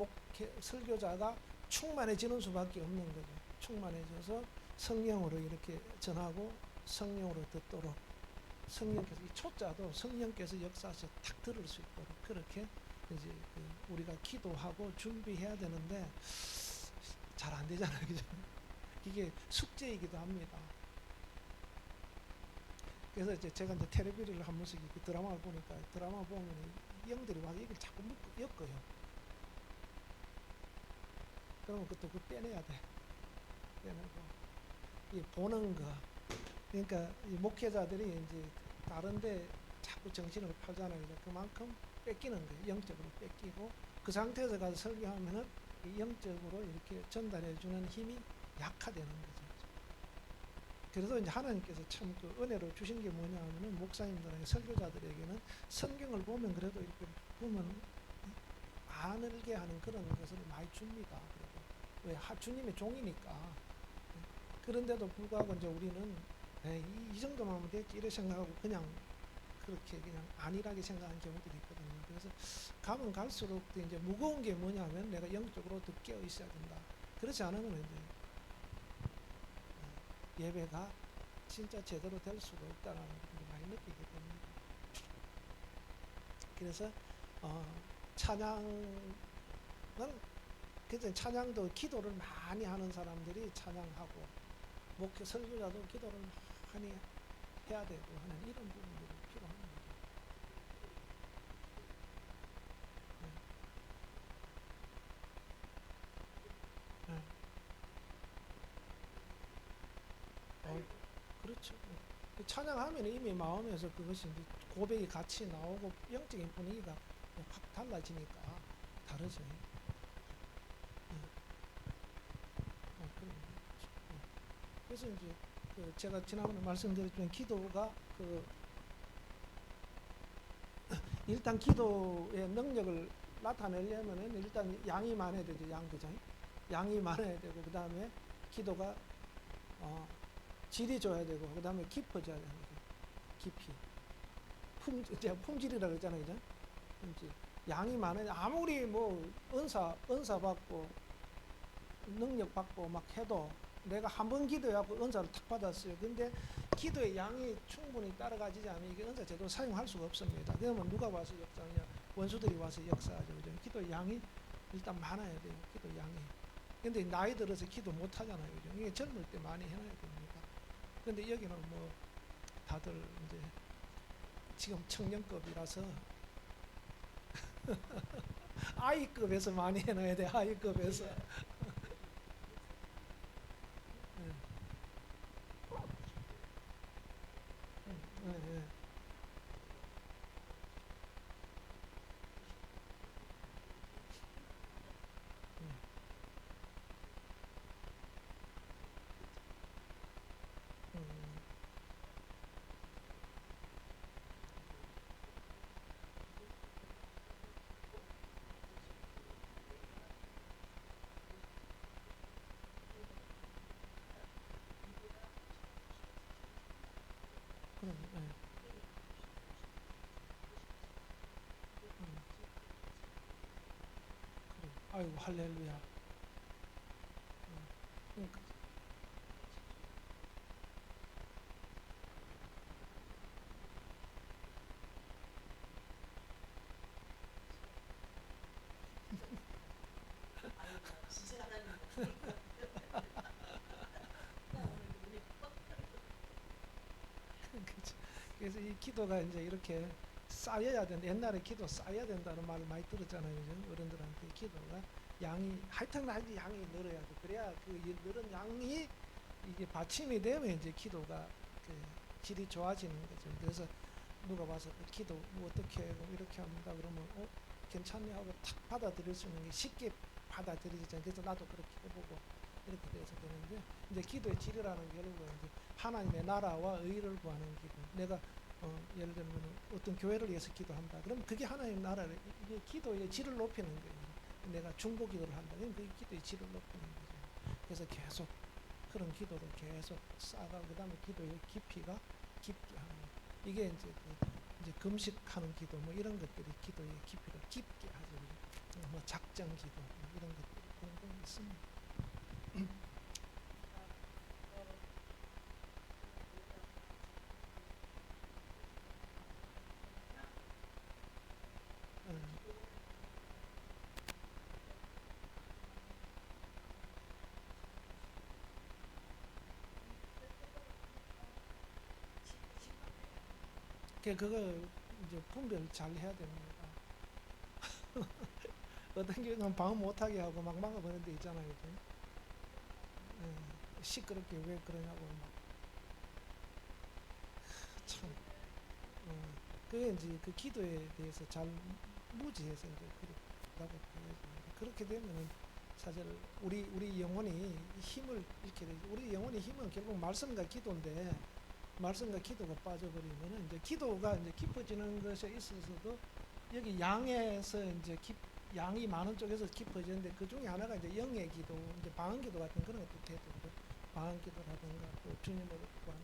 설교자가 충만해지는 수밖에 없는 거죠. 충만해져서 성령으로 이렇게 전하고 성령으로 듣도록 성령께서 이 초자도 성령께서 역사해서 탁 들을 수 있도록 그렇게 이제 우리가 기도하고 준비해야 되는데 잘 안 되잖아요, 그죠? 이게 숙제이기도 합니다. 그래서 이제 제가 이제 텔레비를 한 번씩 드라마를 보니까 드라마 보면 영들이 와서 얘기를 자꾸 엮어요. 그러면 그것도 빼내야 돼. 빼내고 이 보는 거. 그러니까 이 목회자들이 이제 다른데 자꾸 정신을 팔잖아요. 그만큼 뺏기는 거예요. 영적으로 뺏기고 그 상태에서 가서 설교하면은 영적으로 이렇게 전달해주는 힘이 약화되는 거죠. 그래서 이제 하나님께서 참 그 은혜로 주신 게 뭐냐 하면은 목사님들에게 설교자들에게는 성경을 보면 그래도 이렇게 보면 안을게 하는 그런 것을 많이 줍니다. 그래도 왜 주님의 종이니까. 그런데도 불구하고 이제 우리는 이 정도만 하면 됐지 이렇게 생각하고 그냥 그렇게 그냥 안일하게 생각하는 경우들이 있거든요. 그래서 가면 갈수록 이제 무거운 게 뭐냐면 내가 영적으로 더 깨어 있어야 된다. 그렇지 않으면 이제 예배가 진짜 제대로 될 수가 없다는 걸 많이 느끼게 됩니다. 그래서 찬양은 그래서 찬양도 기도를 많이 하는 사람들이 찬양하고 목회 설교자도 기도를 많이 해야 되고 하는 이런 부분들이 필요한 거죠. 네. 네. 그렇죠. 찬양하면 이미 마음에서 그것이 이제 고백이 같이 나오고 영적인 분위기가 확 달라지니까 다르죠. 그런 거죠. 그래서 이제 제가 지난번에 말씀드렸지만 기도가 일단 기도의 능력을 나타내려면은 일단 양이 많아야 되죠. 그죠? 양이 많아야 되고 그 다음에 기도가 질이 줘야 되고 그 다음에 깊어져야 되는 거죠. 깊이. 제가 품질이라고 했잖아요. 그죠? 품질. 양이 많아야 아무리 뭐 은사 받고 능력 받고 막 해도 내가 한 번 기도해갖고 은사를 탁 받았어요. 근데 기도의 양이 충분히 따라가지지 않으면 이게 은사 제대로 사용할 수가 없습니다. 그러면 누가 와서 역사하냐? 원수들이 와서 역사하죠. 그죠? 기도의 양이 일단 많아야 돼요. 기도 양이. 근데 나이 들어서 기도 못 하잖아요. 그죠? 이게 젊을 때 많이 해놔야 됩니다. 근데 여기는 뭐 다들 이제 지금 청년급이라서 아이급에서 많이 해놔야 돼. 아이급에서. 네, 네. 음, 그럼, 네. 그래. 아이고 할렐루야. 그렇죠. 그래서 이 기도가 이제 이렇게 쌓여야 된다. 옛날에 기도 쌓여야 된다는 말을 많이 들었잖아요. 그죠? 어른들한테 기도가 양이 하여튼 양이 늘어야 돼. 그래야 그 늘은 양이 이게 받침이 되면 이제 기도가 그 질이 좋아지는 거죠. 그래서 누가 와서 기도 뭐 어떻게 해? 이렇게 합니다. 그러면 괜찮네 하고 탁 받아들일 수 있는 게 쉽게 받아들이잖아요. 그래서 나도 그렇게 해보고 이렇게 돼서 되는데 이제 기도의 질이라는 게 결국은 이제 하나님의 나라와 의를 구하는 기도. 내가 예를 들면 어떤 교회를 위해서 기도한다. 그럼 그게 하나님 나라를 이게 기도의 질을 높이는 거예요. 내가 중보 기도를 한다. 그럼 그게 기도의 질을 높이는 거죠. 그래서 계속 그런 기도를 계속 쌓아가고 그다음에 기도의 깊이가 깊게 하는 거예요. 이게 이제 금식하는 기도 뭐 이런 것들이 기도의 깊이를 깊게 하죠. 뭐 작정 기도 뭐 이런 것들이 등등 있습니다. 그거 이제 분별 잘 해야 됩니다. 어떤 경우는 방어 못하게 하고 막 막아버리는 데 있잖아요. 그죠? 시끄럽게 왜 그러냐고 막 참. 그게 이제 그 기도에 대해서 잘 무지해서 이제 그렇다고 보여집니다. 그렇게 되면은 사실 우리 영혼이 힘을 잃게 되죠. 우리 영혼의 힘은 결국 말씀과 기도인데 말씀과 기도가 빠져버리면은 이제 기도가 이제 깊어지는 것에 있어서도 여기 양에서 이제 양이 많은 쪽에서 깊어지는데 그 중에 하나가 이제 영의 기도, 이제 방언 기도 같은 그런 것도 되죠. 방언 기도라든가 또 주님을 구하는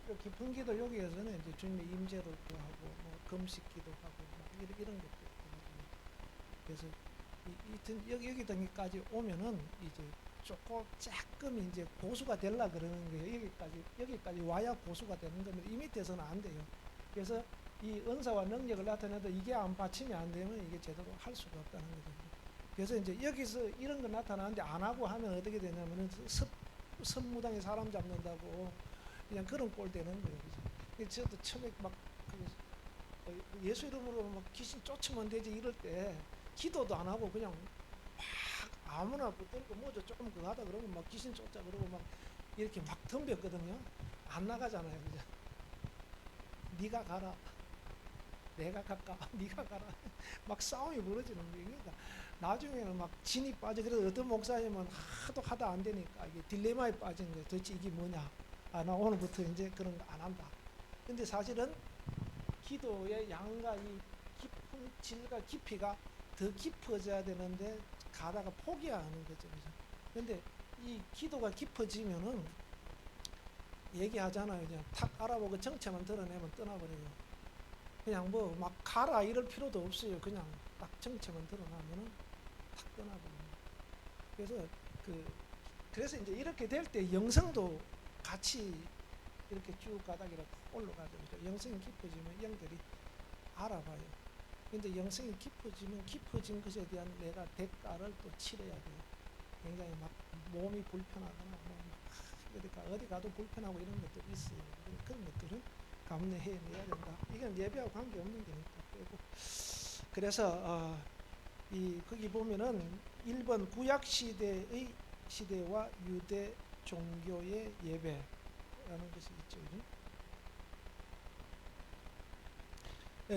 또 깊은 기도 여기에서는 이제 주님의 임재를 구하고 뭐 금식 기도하고 뭐 이런 것도 있거든요. 그래서 여기 등까지 오면은 이제 조금 이제 고수가 되려 그러는 거예요. 여기까지 와야 고수가 되는 겁니다. 이 밑에서는 안 돼요. 그래서 이 은사와 능력을 나타내도 이게 안 받침이 안 되면 이게 제대로 할 수가 없다는 거죠. 그래서 이제 여기서 이런 거 나타나는데 안 하고 하면 어떻게 되냐면은 선무당에 사람 잡는다고 그냥 그런 꼴 되는 거예요. 그래서 저도 처음에 막 예수 이름으로 막 귀신 쫓으면 되지 이럴 때 기도도 안 하고 그냥 막 아무나 붙들고 뭐저 조금 그거 하다 그러면 막 귀신 쫓자 그러고 막 이렇게 막 덤볐거든요. 안 나가잖아요. 그죠? 네가 가라. 내가 갈까? 네가 가라. 막 싸움이 벌어지는 거예요. 그러니까 나중에는 막 진이 빠져. 그래서 어떤 목사님은 하다 안 되니까 이게 딜레마에 빠진 거예요. 도대체 이게 뭐냐? 나 오늘부터 이제 그런 거 안 한다. 근데 사실은 기도의 양과 이 깊은 질과 깊이가 더 깊어져야 되는데 가다가 포기하는 거죠. 그죠? 근데 이 기도가 깊어지면은 얘기하잖아요. 그냥 탁 알아보고 정체만 드러내면 떠나버려요. 그냥 뭐 막 가라 이럴 필요도 없어요. 그냥 딱 정체만 드러나면은 탁 떠나버립니다. 그래서 그래서 이제 이렇게 될 때 영성도 같이 이렇게 쭉 가다가 올라가죠. 그러니까 영성이 깊어지면 영들이 알아봐요. 근데 영성이 깊어지면 깊어진 것에 대한 내가 대가를 또 치러야 돼요. 굉장히 막 몸이 불편하거나 어디 가도 불편하고 이런 것들이 있어요. 그런 것들은 감내해내야 된다. 이건 예배하고 관계없는 거니까 빼고. 그래서 거기 보면은 1번 구약 시대와 유대 종교의 예배라는 것이 있죠.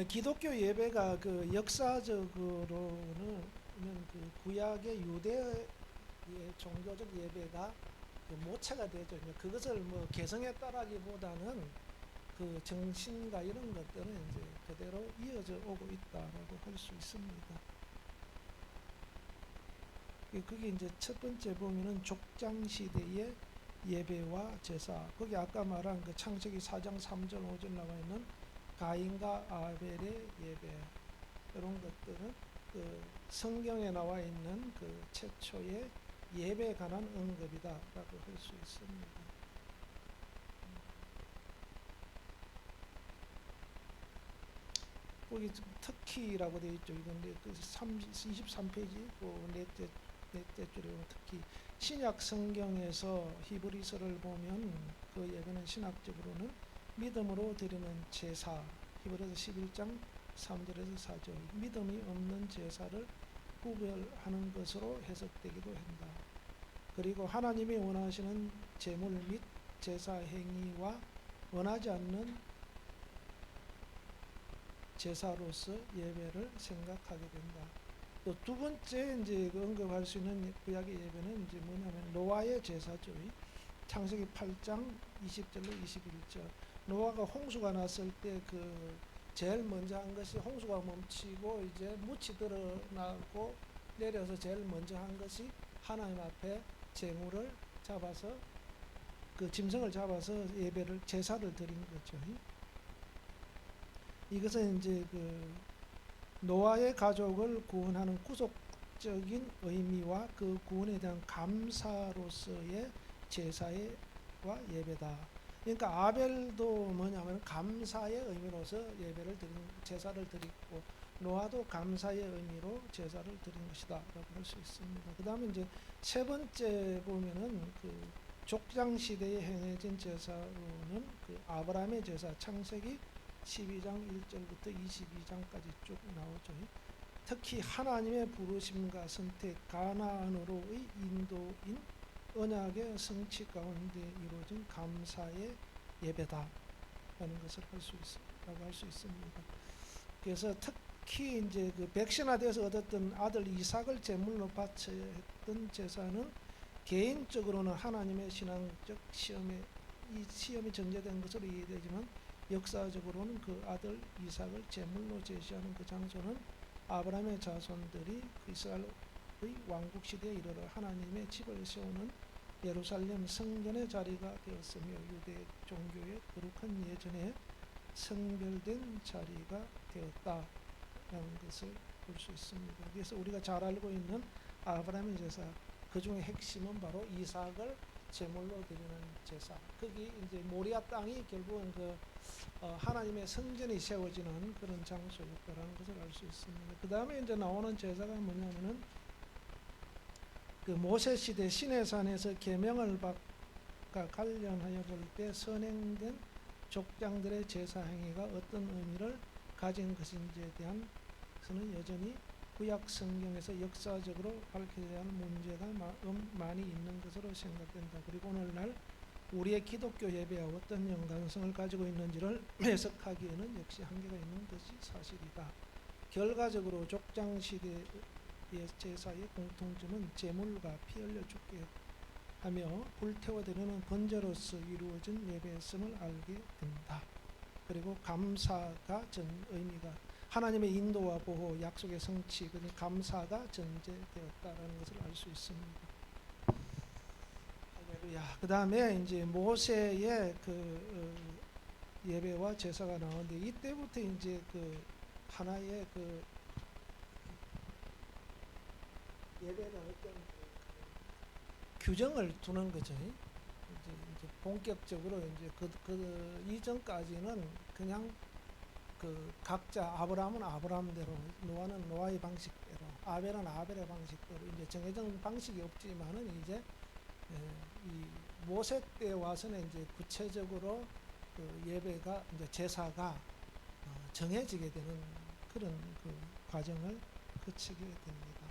기독교 예배가 그 역사적으로는 그 구약의 유대의 종교적 예배가 그 모체가 되죠. 그것을 뭐 개성했다라기보다는 그 정신과 이런 것들은 이제 그대로 이어져 오고 있다라고 할 수 있습니다. 그게 이제 첫 번째 보면은 족장 시대의 예배와 제사. 거기 아까 말한 그 창세기 4장 3절 5절 나와 있는 가인과 아벨의 예배. 이런 것들은 그 성경에 나와 있는 그 최초의 예배에 관한 언급이다라고 할 수 있습니다. 거기 특히라고 되어 있죠. 이건 그 23페이지 넷째 줄에 특히 신약 성경에서 히브리서를 보면 그 예배는 신학적으로는 믿음으로 드리는 제사, 히브리서 11장 3절에서 4절, 믿음이 없는 제사를 구별하는 것으로 해석되기도 한다. 그리고 하나님이 원하시는 제물 및 제사 행위와 원하지 않는 제사로서 예배를 생각하게 된다. 또 두 번째 이제 언급할 수 있는 구약의 예배는 이제 뭐냐면 노아의 제사죠. 창세기 8장 20절로 21절. 노아가 홍수가 났을 때 그 제일 먼저 한 것이, 홍수가 멈추고 이제 묻이 드러나고 내려서 제일 먼저 한 것이 하나님 앞에 제물을 잡아서, 그 짐승을 잡아서 예배를, 제사를 드린 거죠. 이것은 이제 그 노아의 가족을 구원하는 구속적인 의미와 그 구원에 대한 감사로서의 제사와 예배다. 그러니까 아벨도 뭐냐면 감사의 의미로서 예배를 드린, 제사를 드리고, 노아도 감사의 의미로 제사를 드린 것이다라고 할 수 있습니다. 그 다음에 이제 세 번째 보면은 그 족장 시대에 행해진 제사로는 그 아브라함의 제사, 창세기 12장 1절부터 22장까지 쭉 나오죠. 특히 하나님의 부르심과 선택, 가나안으로의 인도인 언약의 성취 가운데 이루어진 감사의 예배다라는 것을 할 수 있습니다. 그래서 특히 이제 그 백신화돼서 얻었던 아들 이삭을 제물로 바쳐야 했던 제사는 개인적으로는 하나님의 신앙적 시험에, 이 시험이 전제된 것으로 이해되지만 역사적으로는 그 아들 이삭을 제물로 제시하는 그 장소는 아브라함의 자손들이 그 이스라엘의 왕국 시대에 이르러 하나님의 집을 세우는 예루살렘 성전의 자리가 되었으며 유대 종교의 거룩한 예전에 성별된 자리가 되었다라는 것을 볼 수 있습니다. 그래서 우리가 잘 알고 있는 아브라함의 제사, 그 중에 핵심은 바로 이삭을 제물로 드리는 제사. 거기 이제 모리아 땅이 결국은 그 하나님의 성전이 세워지는 그런 장소였다라는 것을 알 수 있습니다. 그 다음에 이제 나오는 제사가 뭐냐면은 그 모세 시대 시내산에서 계명을 받과 관련하여 볼 때 선행된 족장들의 제사 행위가 어떤 의미를 가진 것인지에 대한 것은 여전히 구약 성경에서 역사적으로 밝혀져야 할 문제가 많이 있는 것으로 생각된다. 그리고 오늘날 우리의 기독교 예배와 어떤 연관성을 가지고 있는지를 해석하기에는 역시 한계가 있는 것이 사실이다. 결과적으로 족장 시대의 제사의 공통점은 제물과 피 흘려 죽게 하며 불태워 드리는 번제로서 이루어진 예배였음을 알게 된다. 그리고 감사가 전 의미가, 하나님의 인도와 보호, 약속의 성취, 그러니 감사가 전제되었다라는 것을 알 수 있습니다. 할렐루야. 그 다음에 이제 모세의 그 예배와 제사가 나오는데, 이때부터 이제 그 하나의 그 예배는 어떤 규정을 두는 거죠. 이제 본격적으로 이제 그 이전까지는 그냥 그 각자, 아브라함은 아브라함대로, 노아는 노아의 방식대로, 아벨은 아벨의 방식대로 이제 정해진 방식이 없지만은 이제 이 모세 때 와서는 이제 구체적으로 그 예배가, 이제 제사가 정해지게 되는 그런 그 과정을 거치게 됩니다.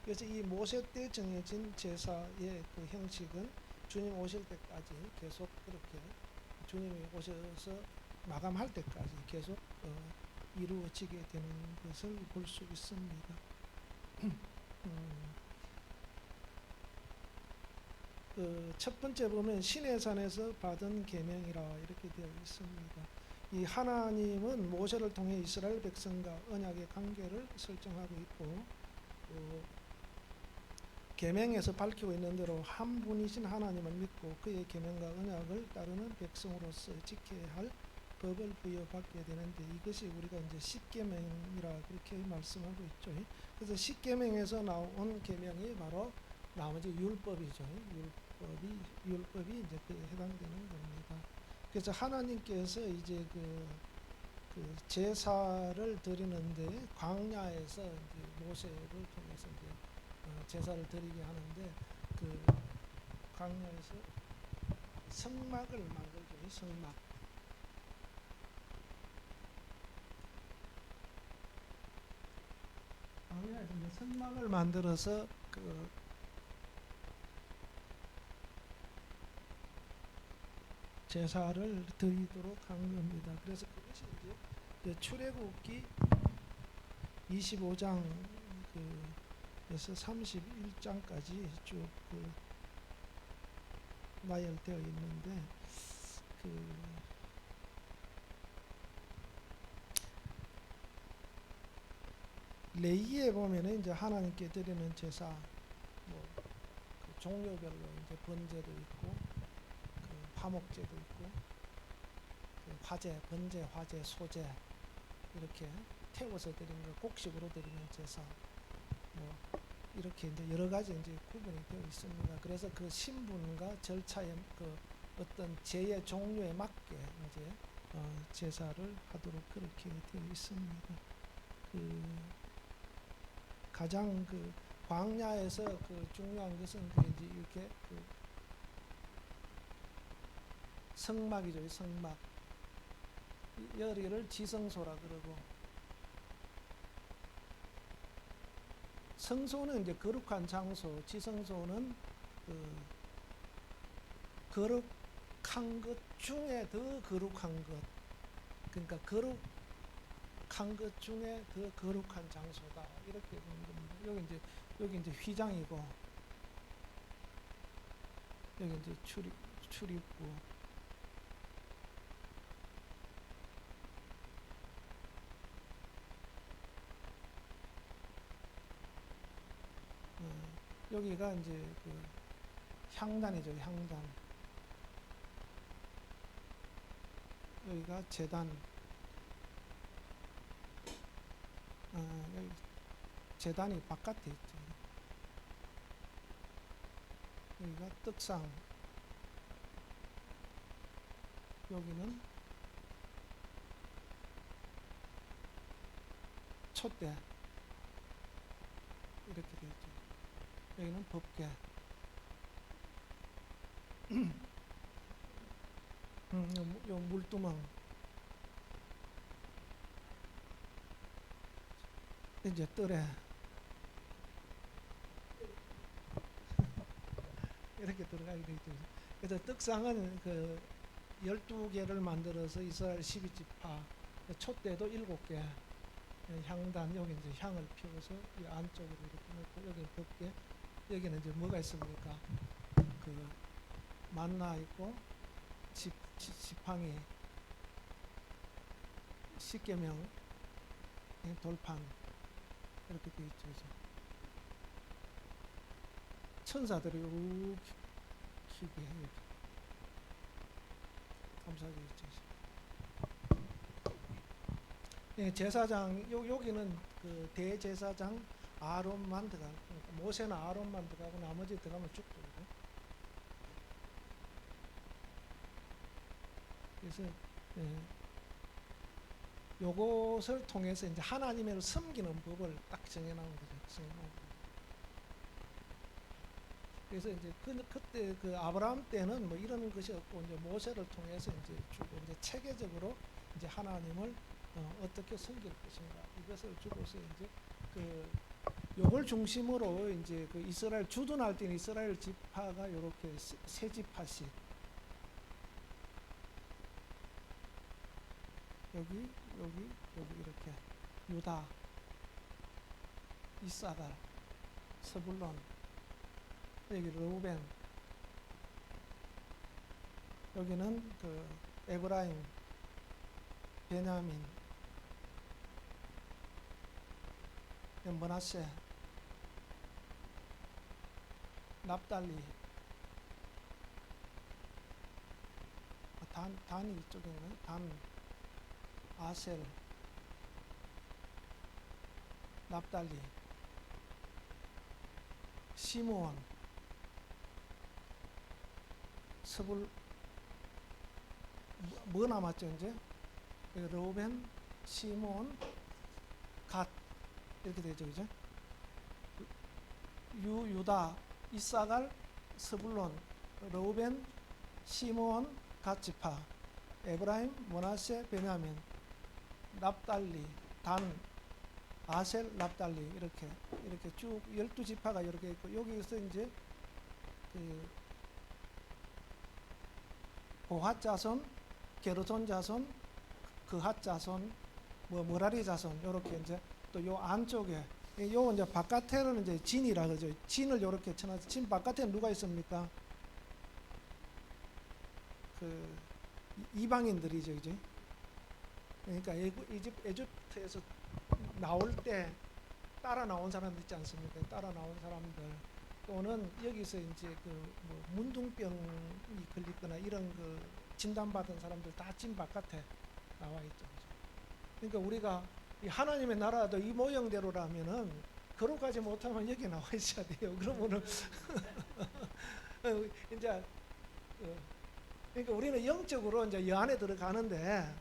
그래서 이 모세 때 정해진 제사의 그 형식은 주님 오실 때까지 계속 그렇게, 주님이 오셔서 마감할 때까지 계속 이루어지게 되는 것을 볼 수 있습니다. 그 첫 번째 보면 시내산에서 받은 계명이라 이렇게 되어 있습니다. 이 하나님은 모세를 통해 이스라엘 백성과 언약의 관계를 설정하고 있고, 계명에서 밝히고 있는 대로 한 분이신 하나님을 믿고 그의 계명과 언약을 따르는 백성으로서 지켜야 할 법을 부여받게 되는데, 이것이 우리가 이제 십계명이라 그렇게 말씀하고 있죠. 그래서 십계명에서 나온 계명이 바로 나머지 율법이죠. 율법이 이제 그에 해당되는 겁니다. 그래서 하나님께서 이제 그 제사를 드리는데 광야에서 이제 모세를 통해서 이제 제사를 드리게 하는데, 그 광야에서 성막을 만들죠. 성막. 성막을 만들어서 그 제사를 드리도록 한 겁니다. 그래서 그것이 이제 그 출애굽기 25장 그에서 31장까지 쭉 그 나열되어 있는데 그 레위기에 보면은 이제 하나님께 드리는 제사 뭐그 종류별로 이제 번제도 있고 그 화목제도 있고 그 화제, 번제, 화제, 소제 이렇게 태워서 드리는 거, 곡식으로 드리는 제사 뭐 이렇게 이제 여러 가지 이제 구분이 되어 있습니다. 그래서 그 신분과 절차에 그 어떤 제의 종류에 맞게 이제 제사를 하도록 그렇게 되어 있습니다. 그 가장 그 광야에서 그 중요한 것은 그 이제 이렇게 그 성막이죠. 성막. 여기를 지성소라 그러고, 성소는 이제 거룩한 장소, 지성소는 그 거룩한 것 중에 더 거룩한 것. 그러니까 거룩한 것 중에 더 거룩한 장소다. 이렇게 보는 겁니다. 여기 이제 휘장이고, 여기 이제 출입구. 여기가 이제 그 향단이죠. 향단. 여기가 제단. 여기 제단이 바깥에 있죠. 여기가 떡상. 여기는 촛대. 이렇게 되어 있죠. 여기는 법궤. 요 물두멍. 이제 뜰에 이렇게 들어가게 되어 있죠. 그래서 떡상은 그 12개를 만들어서 이스라엘 12지파, 촛대도 7개, 향단, 여기 이제 향을 피워서 이 안쪽으로 이렇게 놓고, 여기 법궤, 여기는 이제 뭐가 있습니까? 그 만나 있고, 지팡이, 십계명, 돌판, 이렇게 되어 있죠. 이제. 천사들이 이렇게 키게 이렇게 감싸게 있죠. 예, 제사장, 여기는 그 대제사장 아론만 들어가고, 그러니까 모세는 아론만 들어가고 나머지 들어가면 쭉 들어가고. 그래서 요것을 통해서 이제 하나님을 섬기는 법을 딱 정해놓은 거죠. 그래서 이제 그때 그 아브라함 때는 뭐 이런 것이 없고 이제 모세를 통해서 이제 주고 이제 체계적으로 이제 하나님을 어떻게 섬길 것인가 이것을 주고서 이제 그 요걸 중심으로 이제 그 이스라엘 주둔할 때는 이스라엘 지파가 요렇게 세 지파씩 여기 이렇게 유다, 이사갈, 스불론, 여기 르우벤, 여기는 그 에브라임, 베냐민, 므낫세, 납달리, 단이 이쪽에 있네. 단, 아셀, 납달리, 시므온, 스불, 뭐 남았죠 이제? 르우벤, 시므온, 갓 이렇게 되죠, 그죠? 유다, 이사갈, 스불론, 르우벤, 시므온, 갓 지파, 에브라임, 므낫세, 베냐민, 납달리, 단, 아셀, 납달리 이렇게 쭉 12지파가 이렇게 있고, 여기서 이제 그 고핫 자손, 게르손 자손, 그핫 자손, 뭐 머라리 자손 이렇게 이제 또 요 안쪽에 요 이제 바깥에는 이제 진이라 그러죠. 진을 이렇게 쳐놔서 진 바깥에 누가 있습니까? 그 이방인들이죠, 이제. 그러니까 에집트에서 나올 때 따라 나온 사람들 있지 않습니까? 따라 나온 사람들 또는 여기서 이제 그 뭐 문둥병이 걸리거나 이런 그 진단받은 사람들 다 진 바깥에 나와 있죠. 그죠? 그러니까 우리가 이 하나님의 나라도 이 모형대로라면은 그런까지 못하면 여기 나와 있어야 돼요. 그러면은 이제 그러니까 우리는 영적으로 이제 여 안에 들어가는데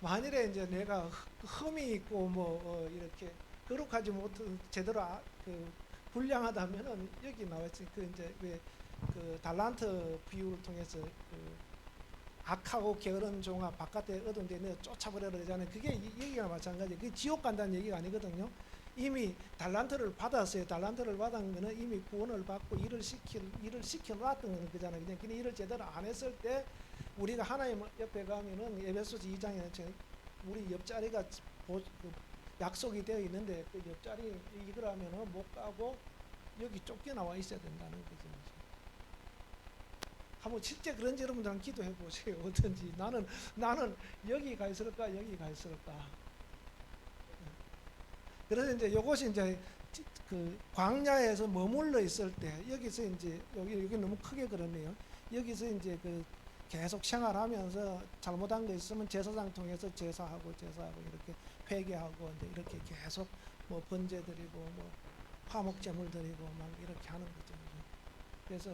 만일에 이제 내가 흠이 있고 뭐 이렇게 거룩하지 못한 제대로 그 불량하다면은 여기 나와있지. 그 이제 왜 그 달란트 비유를 통해서 그 악하고 게으른 종아 바깥에 얻은 데 내가 쫓아버려야 되잖아요. 그게 얘기가 마찬가지예요. 그게 지옥 간다는 얘기가 아니거든요. 이미 달란트를 받았어요. 달란트를 받은 거는 이미 구원을 받고 일을 시켜 놨던 거잖아요. 그냥 일을 제대로 안 했을 때 우리가 하나님 옆에 가면은 에베소서 2장에 우리 옆자리가 약속이 되어 있는데 그 옆자리 이거라면은 못 가고 여기 쫓겨나와 있어야 된다는 거죠. 한번 실제 그런지 여러분들은 기도해 보세요. 어떤지. 나는 여기 가 있을까 여기 가 있을까. 그래서 이제 요것이 이제 그 광야에서 머물러 있을 때 여기서 이제 여기 너무 크게 그러네요. 여기서 이제 그 계속 생활하면서 잘못한 거 있으면 제사장 통해서 제사하고 이렇게 회개하고 이제 이렇게 계속 뭐 번제 드리고 뭐 화목 제물 드리고 막 이렇게 하는 거죠. 그래서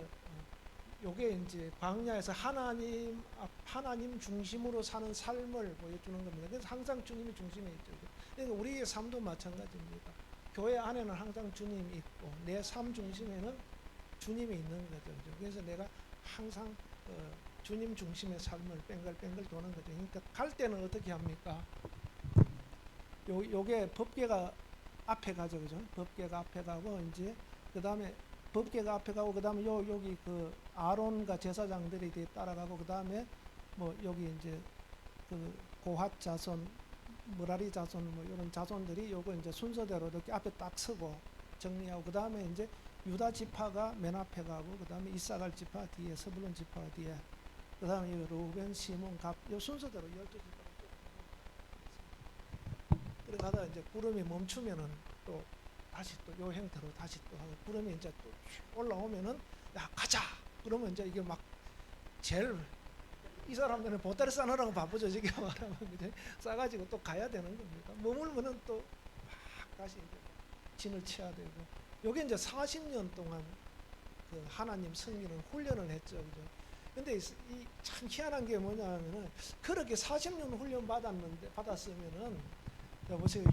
요게 이제 광야에서 하나님 중심으로 사는 삶을 보여주는 겁니다. 그래서 항상 주님이 중심에 있죠. 그러니까 우리의 삶도 마찬가지입니다. 교회 안에는 항상 주님이 있고 내 삶 중심에는 주님이 있는 거죠. 그래서 내가 항상 주님 중심의 삶을 뱅글뱅글 도는 거죠. 그러니까 갈 때는 어떻게 합니까? 요게 법궤가 앞에 가죠, 그죠? 법궤가 앞에 가고 이제 그 다음에 법궤가 앞에 가고 그 다음에 여기 그 아론과 제사장들이 따라가고 그 다음에 뭐 여기 이제 그 고핫 자손, 머라리 자손 뭐 이런 자손들이 요거 이제 순서대로 이렇게 앞에 딱 서고 정리하고 그 다음에 이제 유다 지파가 맨 앞에 가고 그 다음에 이사갈 지파 뒤에 스불론 지파 뒤에 그 다음에 루벤, 시몬, 갑 요 순서대로 12지파가 그러다가 이제 구름이 멈추면은 또 다시 또 요 형태로 다시 또 하고 구름이 이제 또 올라오면은 야 가자 그러면 이제 이게 막 제일 이 사람들은 보따리 싸느라고 바쁘죠. 지금 말하면 그죠? 싸가지고 또 가야 되는 겁니다. 머물면은 또 막 다시 이제 진을 쳐야 되고 요게 이제 40년 동안 그 하나님 승리는 훈련을 했죠. 그죠? 근데 이 참 희한한 게 뭐냐면은 그렇게 40년 훈련 받았으면은 보세요.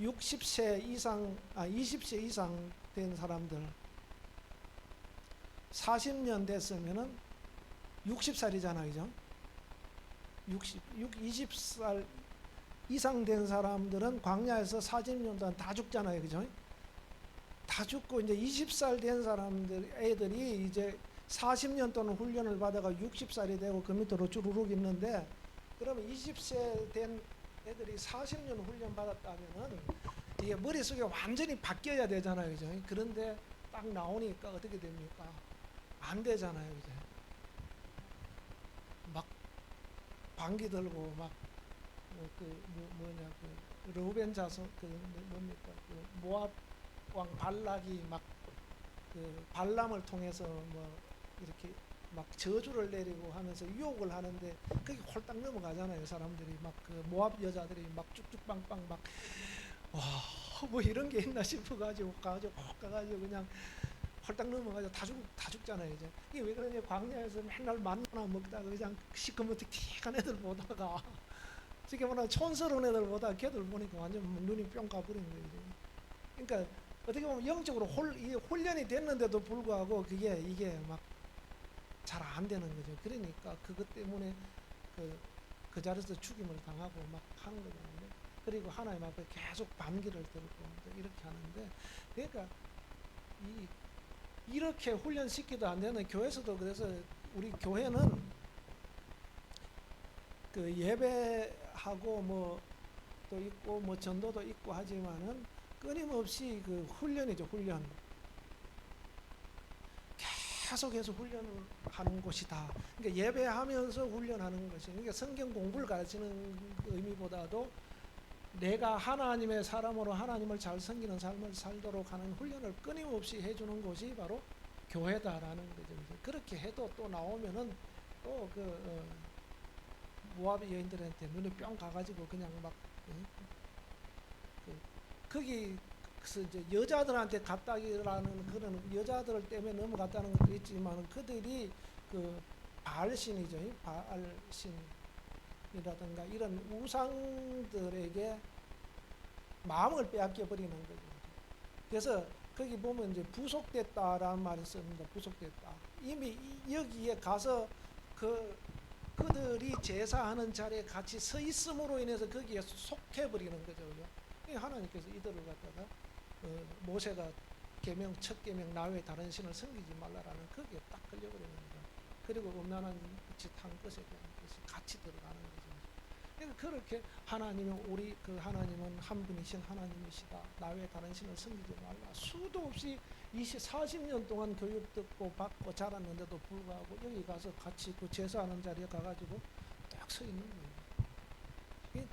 60세 이상 20세 이상 된 사람들 40년 됐으면은 60살이잖아요. 그죠? 20살 이상 된 사람들은 광야에서 40년 동안 다 죽잖아요. 그죠? 다 죽고 이제 20살 된 사람들 애들이 이제 40년 동안 훈련을 받아가 60살이 되고 그 밑으로 주르륵 있는데 그러면 20세 된 애들이 40년 훈련 받았다면은 이게 머릿속에 완전히 바뀌어야 되잖아요. 그죠? 그런데 딱 나오니까 어떻게 됩니까? 안 되잖아요. 이제 막 방귀 들고 막 르우벤 자손 뭡니까? 그 모압 왕 발락이 막 그 발람을 통해서 뭐 이렇게 막 저주를 내리고 하면서 유혹을 하는데 그게 홀딱 넘어가잖아요. 사람들이 막 그 모압 여자들이 막 쭉쭉 빵빵 막 와 뭐 이런 게 있나 싶어가지고 가가지고 그냥 홀딱 넘어가지고 다 죽잖아요. 이제 이게 왜 그러냐? 광야에서 맨날 만나 먹다가 그냥 시커멓게 애들 보다가 지금 보나 촌스러운 애들 보다 걔들 보니까 완전 눈이 뿅 가버린 거예요. 그러니까 어떻게 보면 영적으로 훈련이 됐는데도 불구하고 이게 막 잘 안 되는 거죠. 그러니까 그것 때문에 그 자리에서 죽임을 당하고 막 하는 거잖아요. 그리고 하나님 앞에 계속 반기를 들고 이렇게 하는데, 그러니까 이렇게 훈련시키도 안 되는 교회에서도, 그래서 우리 교회는 그 예배하고 뭐 또 있고 뭐 전도도 있고 하지만은 끊임없이 그 훈련이죠, 훈련. 계속해서 훈련을 하는 곳이다. 그러니까 예배하면서 훈련하는 것이, 그러니까 성경 공부를 가르치는 의미보다도 내가 하나님의 사람으로 하나님을 잘 섬기는 삶을 살도록 하는 훈련을 끊임없이 해주는 곳이 바로 교회다라는 거죠. 그렇게 해도 또 나오면은 또 모압 여인들한테 눈이 뿅 가가지고 그냥 막 거기 그래서 이제 여자들한테 갔다기라는 그런, 여자들 때문에 넘어갔다는 것도 있지만 그들이 그 바알신이죠. 바알신이라든가 이런 우상들에게 마음을 빼앗겨 버리는 거죠. 그래서 거기 보면 이제 부속됐다라는 말을 씁니다. 부속됐다. 이미 여기에 가서 그들이 제사하는 자리에 같이 서 있음으로 인해서 거기에 속해 버리는 거죠. 하나님께서 이들을 갖다가 모세가 계명, 첫 계명 나 외에 다른 신을 섬기지 말라라는 거기에 딱 걸려버리는 거죠. 그리고 음란한 짓 한 것에 대한 것이 같이 들어가는 거죠. 그러니까 그렇게 하나님은, 우리 그 하나님은 한 분이신 하나님이시다, 나 외에 다른 신을 섬기지 말라, 수도 없이 40년 동안 교육 듣고 받고 자랐는데도 불구하고 여기 가서 같이 그 제사하는 자리에 가가지고 딱 서 있는 거예요. 예.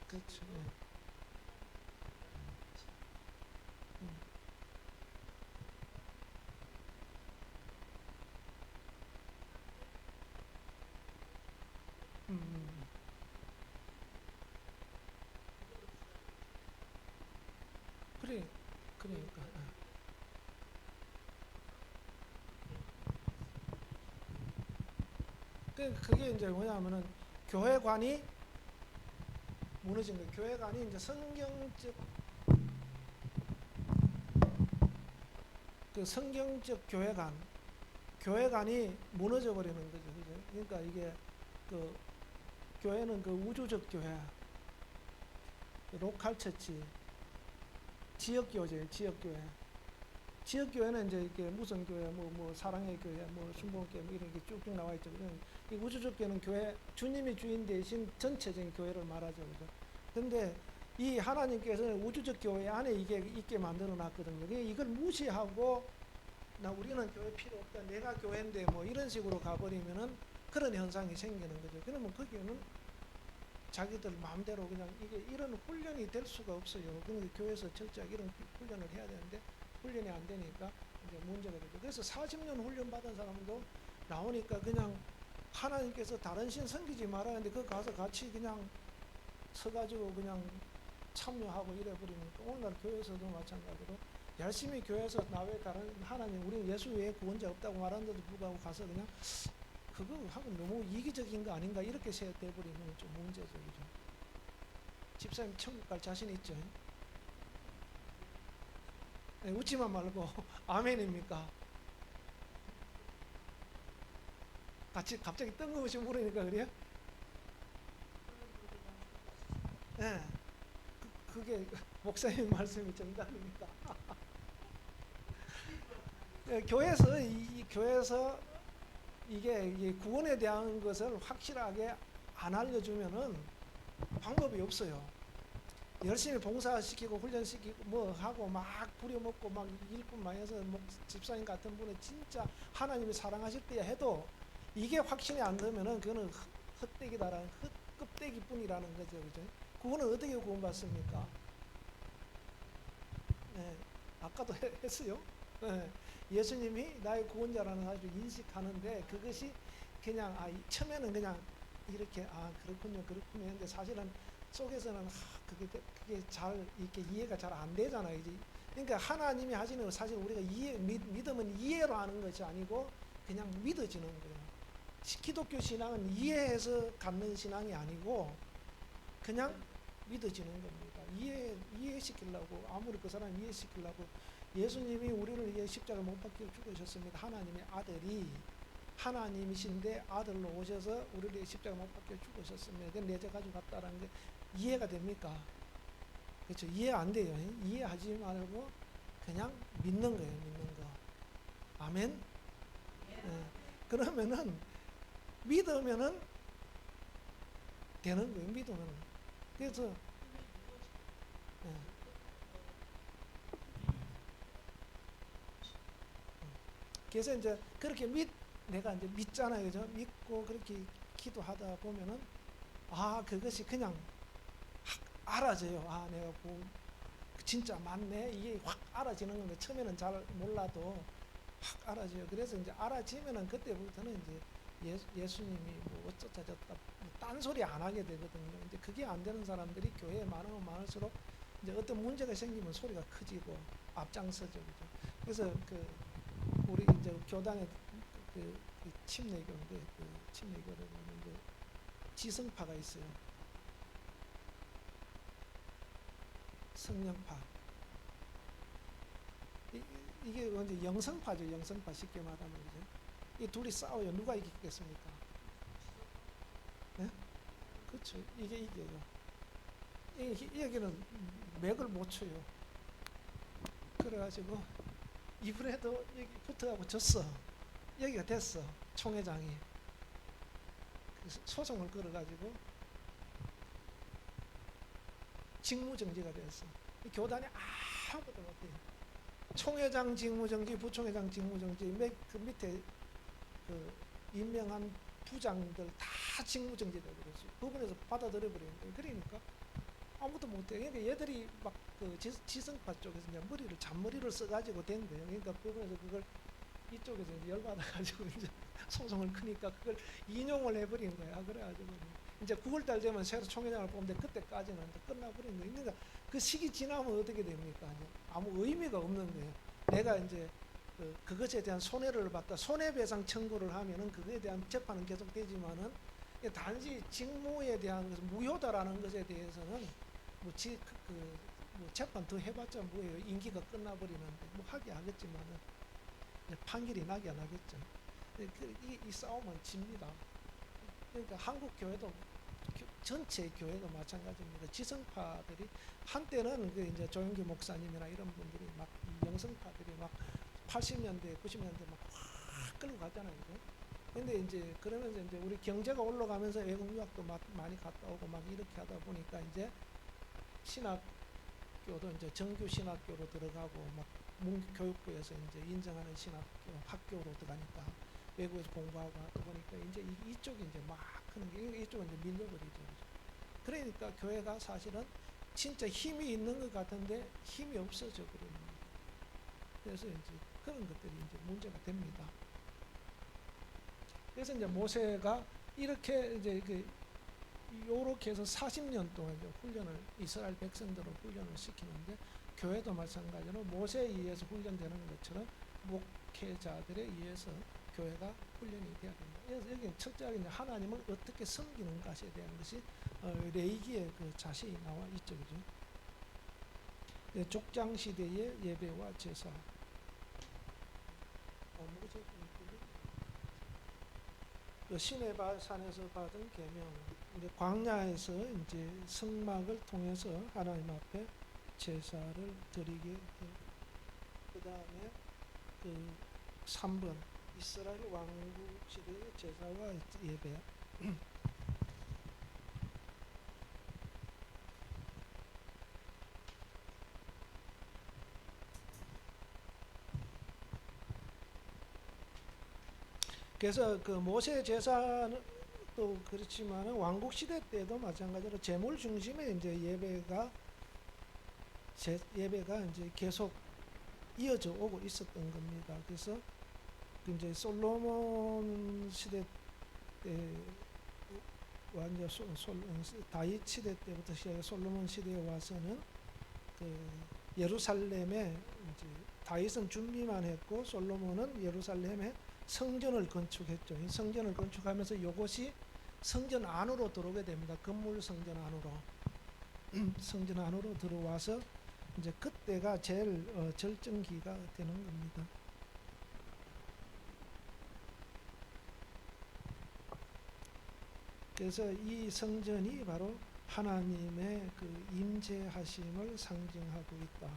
그렇죠. 그래, 그러니까. 그게 이제 뭐냐면은 교회관이 무너진 거예요. 교회관이 이제 성경적 교회관이 무너져 버리는 거죠. 그죠? 그러니까 이게 그 교회는 그 우주적 교회, 로컬 처치, 지역 교제, 지역 교회. 지역 교회는 이제 이렇게 무슨 교회, 뭐 사랑의 교회, 뭐 순복음교회 뭐 이런 게 쭉쭉 나와 있죠. 이 우주적 교회는 교회, 주님이 주인 대신 전체적인 교회를 말하죠, 그죠? 근데 이 하나님께서는 우주적 교회 안에 이게 있게 만들어 놨거든요. 이걸 무시하고 우리는 교회 필요 없다, 내가 교회인데 뭐 이런 식으로 가버리면은 그런 현상이 생기는 거죠. 그러면 거기에는 자기들 마음대로 그냥 이런 훈련이 될 수가 없어요. 그러니까 교회에서 철저하게 이런 훈련을 해야 되는데 훈련이 안 되니까 이제 문제가 되죠. 그래서 40년 훈련 받은 사람도 나오니까 그냥 하나님께서 다른 신 섬기지 말아야 하는데 그 가서 같이 그냥 서가지고 그냥 참여하고 이래버리니까 오늘날 교회에서도 마찬가지로 열심히 교회에서 나 외에 다른 하나님, 우리는 예수 외에 구원자 없다고 말하는데도 불구하고 가서 그냥 그거 하고 너무 이기적인 거 아닌가 이렇게 돼버리면 좀 문제죠. 그죠? 집사님 천국 갈 자신 있죠? 네, 웃지만 말고 아멘입니까? 갑자기 뜬금없이 물으니까 그래요? 네, 그게 목사님 말씀이 정답입니다. 네, 교회에서 이게 구원에 대한 것을 확실하게 안 알려주면은 방법이 없어요. 열심히 봉사시키고 훈련시키고 뭐 하고 막 부려먹고 막 일꾼 많이 해서 집사님 같은 분은 진짜 하나님이 사랑하실 때야 해도 이게 확신이 안 되면은 그거는 헛되기다라는 헛껍데기 뿐이라는 거죠. 그죠? 그거는 어떻게 구원받습니까? 예, 아까도 했어요. 예, 예수님이 나의 구원자라는 사실을 인식하는데 그것이 그냥 처음에는 그냥 이렇게 그렇군요 근데 사실은 속에서는 그게 잘 이렇게 이해가 잘 안 되잖아요. 이제 그러니까 하나님이 하시는 사실 우리가 믿음은 이해로 하는 것이 아니고 그냥 믿어지는 거예요. 기독교 신앙은 이해해서 갖는 신앙이 아니고 그냥 믿어지는 겁니다. 이해시키려고 아무리 그 사람 이해시키려고 예수님이 우리를 위해 십자가 못 박혀 죽으셨습니다. 하나님의 아들이 하나님이신데 아들로 오셔서 우리를 위해 십자가 못 박혀 죽으셨습니다. 내재 가지고 갔다라는 게 이해가 됩니까? 그렇죠. 이해 안 돼요. 이해하지 말고 그냥 믿는 거예요. 믿는 거. 아멘. 네. 그러면은 믿으면은 되는 거예요. 믿으면. 그래서 네. 그래서 이제 그렇게 내가 이제 믿잖아요. 그죠? 믿고 그렇게 기도하다 보면은 그것이 그냥 확 알아져요. 내가 진짜 맞네. 이게 확 알아지는 건데 처음에는 잘 몰라도 확 알아져요. 그래서 이제 알아지면은 그때부터는 이제 예수님이 뭐 어쩌다 저쩌다 딴소리 안 하게 되거든요. 이제 그게 안 되는 사람들이 교회에 많으면 많을수록 이제 어떤 문제가 생기면 소리가 커지고 앞장서죠. 그죠? 그래서 우리 이제 교단에 침례교인데 침례교를 보면 지성파가 있어요. 성령파. 이게 이제 영성파죠. 영성파 쉽게 말하면 그죠. 이 둘이 싸워요. 누가 이기겠습니까? 네? 그렇죠. 이게 이겨요. 여기는 맥을 못 쳐요. 그래가지고 이번에도 여기 붙어가고 졌어. 여기가 됐어. 총회장이 소송을 걸어가지고 직무정지가 됐어. 교단이 아무것도 못해요. 총회장 직무정지, 부총회장 직무정지, 그 밑에 임명한 부장들 다 직무정지되고 그랬어요. 법원에서 받아들여 버리는 거예요. 그러니까 아무도 못해. 그러니까 얘들이 막 지성파 쪽에서 이제 잔머리를 써가지고 된 거예요. 그러니까 법원에서 그걸 이쪽에서 이제 열받아가지고 이제 소송을 크니까 그걸 인용을 해버린 거야. 그래가지고 이제 9월달 되면 새로 총회장을 뽑는데 그때까지는 이제 끝나버린 거예요. 그러니까 그 시기 지나면 어떻게 됩니까? 아무 의미가 없는 거예요. 내가 이제 그것에 대한 손해를 봤다. 손해배상 청구를 하면은 그거에 대한 재판은 계속되지만은 단지 직무에 대한 것은 무효다라는 것에 대해서는 뭐 재판 더 해봤자 뭐예요. 임기가 끝나버리는데 뭐 하게 하겠지만은 판결이 나게 안 하겠죠. 이 싸움은 집니다. 그러니까 한국 교회도 전체 교회도 마찬가지입니다. 지성파들이 한때는 이제 조영기 목사님이나 이런 분들이 막 영성파들이 막 80년대, 90년대 막 확 끌고 갔잖아요. 근데 이제 그러면서 이제 우리 경제가 올라가면서 외국 유학도 막 많이 갔다 오고 막 이렇게 하다 보니까 이제 신학교도 이제 정규 신학교로 들어가고 막 문교육부에서 이제 인정하는 신학교 학교로 들어가니까 외국에서 공부하고 하다 보니까 이제 이쪽이 이제 막 크는 게 이쪽은 이제 밀려버리죠. 그러니까 교회가 사실은 진짜 힘이 있는 것 같은데 힘이 없어져 버리는 거예요. 그래서 이제 그런 것들이 이제 문제가 됩니다. 그래서 이제 모세가 이렇게 이제 요렇게 해서 40년 동안 이제 훈련을 이스라엘 백성들을 훈련을 시키는데 교회도 마찬가지로 모세에 의해서 훈련되는 것처럼 목회자들에 의해서 교회가 훈련이 돼야 된다. 그래서 여기는 첫째하게 이제 하나님을 어떻게 섬기는 것에 대한 것이 레위기에 자세히 나와 있죠, 그죠? 족장 시대의 예배와 제사. 시내바 산에서 받은 계명, 이제 광야에서 이제 성막을 통해서 하나님 앞에 제사를 드리게 되고, 그 다음에 3번 이스라엘 왕국 시대의 제사와 예배. 그래서 모세 제사는 또 그렇지만 왕국 시대 때도 마찬가지로 제물 중심의 이제 예배가 예배가 이제 계속 이어져 오고 있었던 겁니다. 그래서 이제 솔로몬 시대 때와 이제 다윗 시대 때부터 시작해 솔로몬 시대에 와서는 그 예루살렘에 이제 다윗은 준비만 했고 솔로몬은 예루살렘에 성전을 건축했죠. 이 성전을 건축하면서 이것이 성전 안으로 들어오게 됩니다. 건물 성전 안으로 성전 안으로 들어와서 이제 그때가 제일 절정기가 되는 겁니다. 그래서 이 성전이 바로 하나님의 그 임재하심을 상징하고 있다.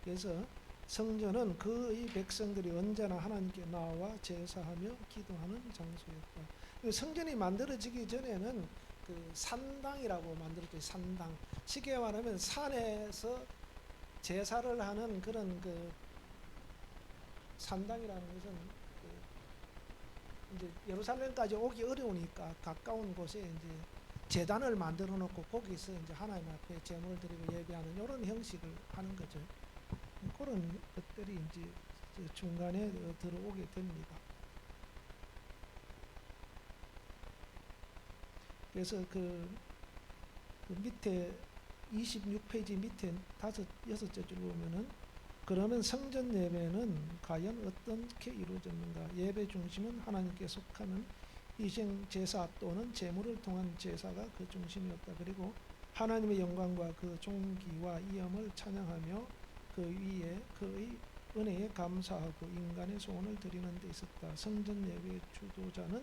그래서 성전은 그의 백성들이 언제나 하나님께 나와 제사하며 기도하는 장소였다. 성전이 만들어지기 전에는 그 산당이라고 만들었죠. 산당. 쉽게 말하면 산에서 제사를 하는 그런 그 산당이라는 것은 이제 예루살렘까지 오기 어려우니까 가까운 곳에 이제 제단을 만들어 놓고 거기서 이제 하나님 앞에 제물을 드리고 예배하는 이런 형식을 하는 거죠. 그런 것들이 이제 중간에 들어오게 됩니다. 그래서 그 밑에 26페이지 밑에 6째 줄 보면은 그러면 성전 예배는 과연 어떻게 이루어졌는가? 예배 중심은 하나님께 속하는 희생 제사 또는 제물을 통한 제사가 그 중심이었다. 그리고 하나님의 영광과 그 존귀와 이엄을 찬양하며 그 위에 그의 은혜에 감사하고 인간의 소원을 드리는 데 있었다. 성전 예배의 주도자는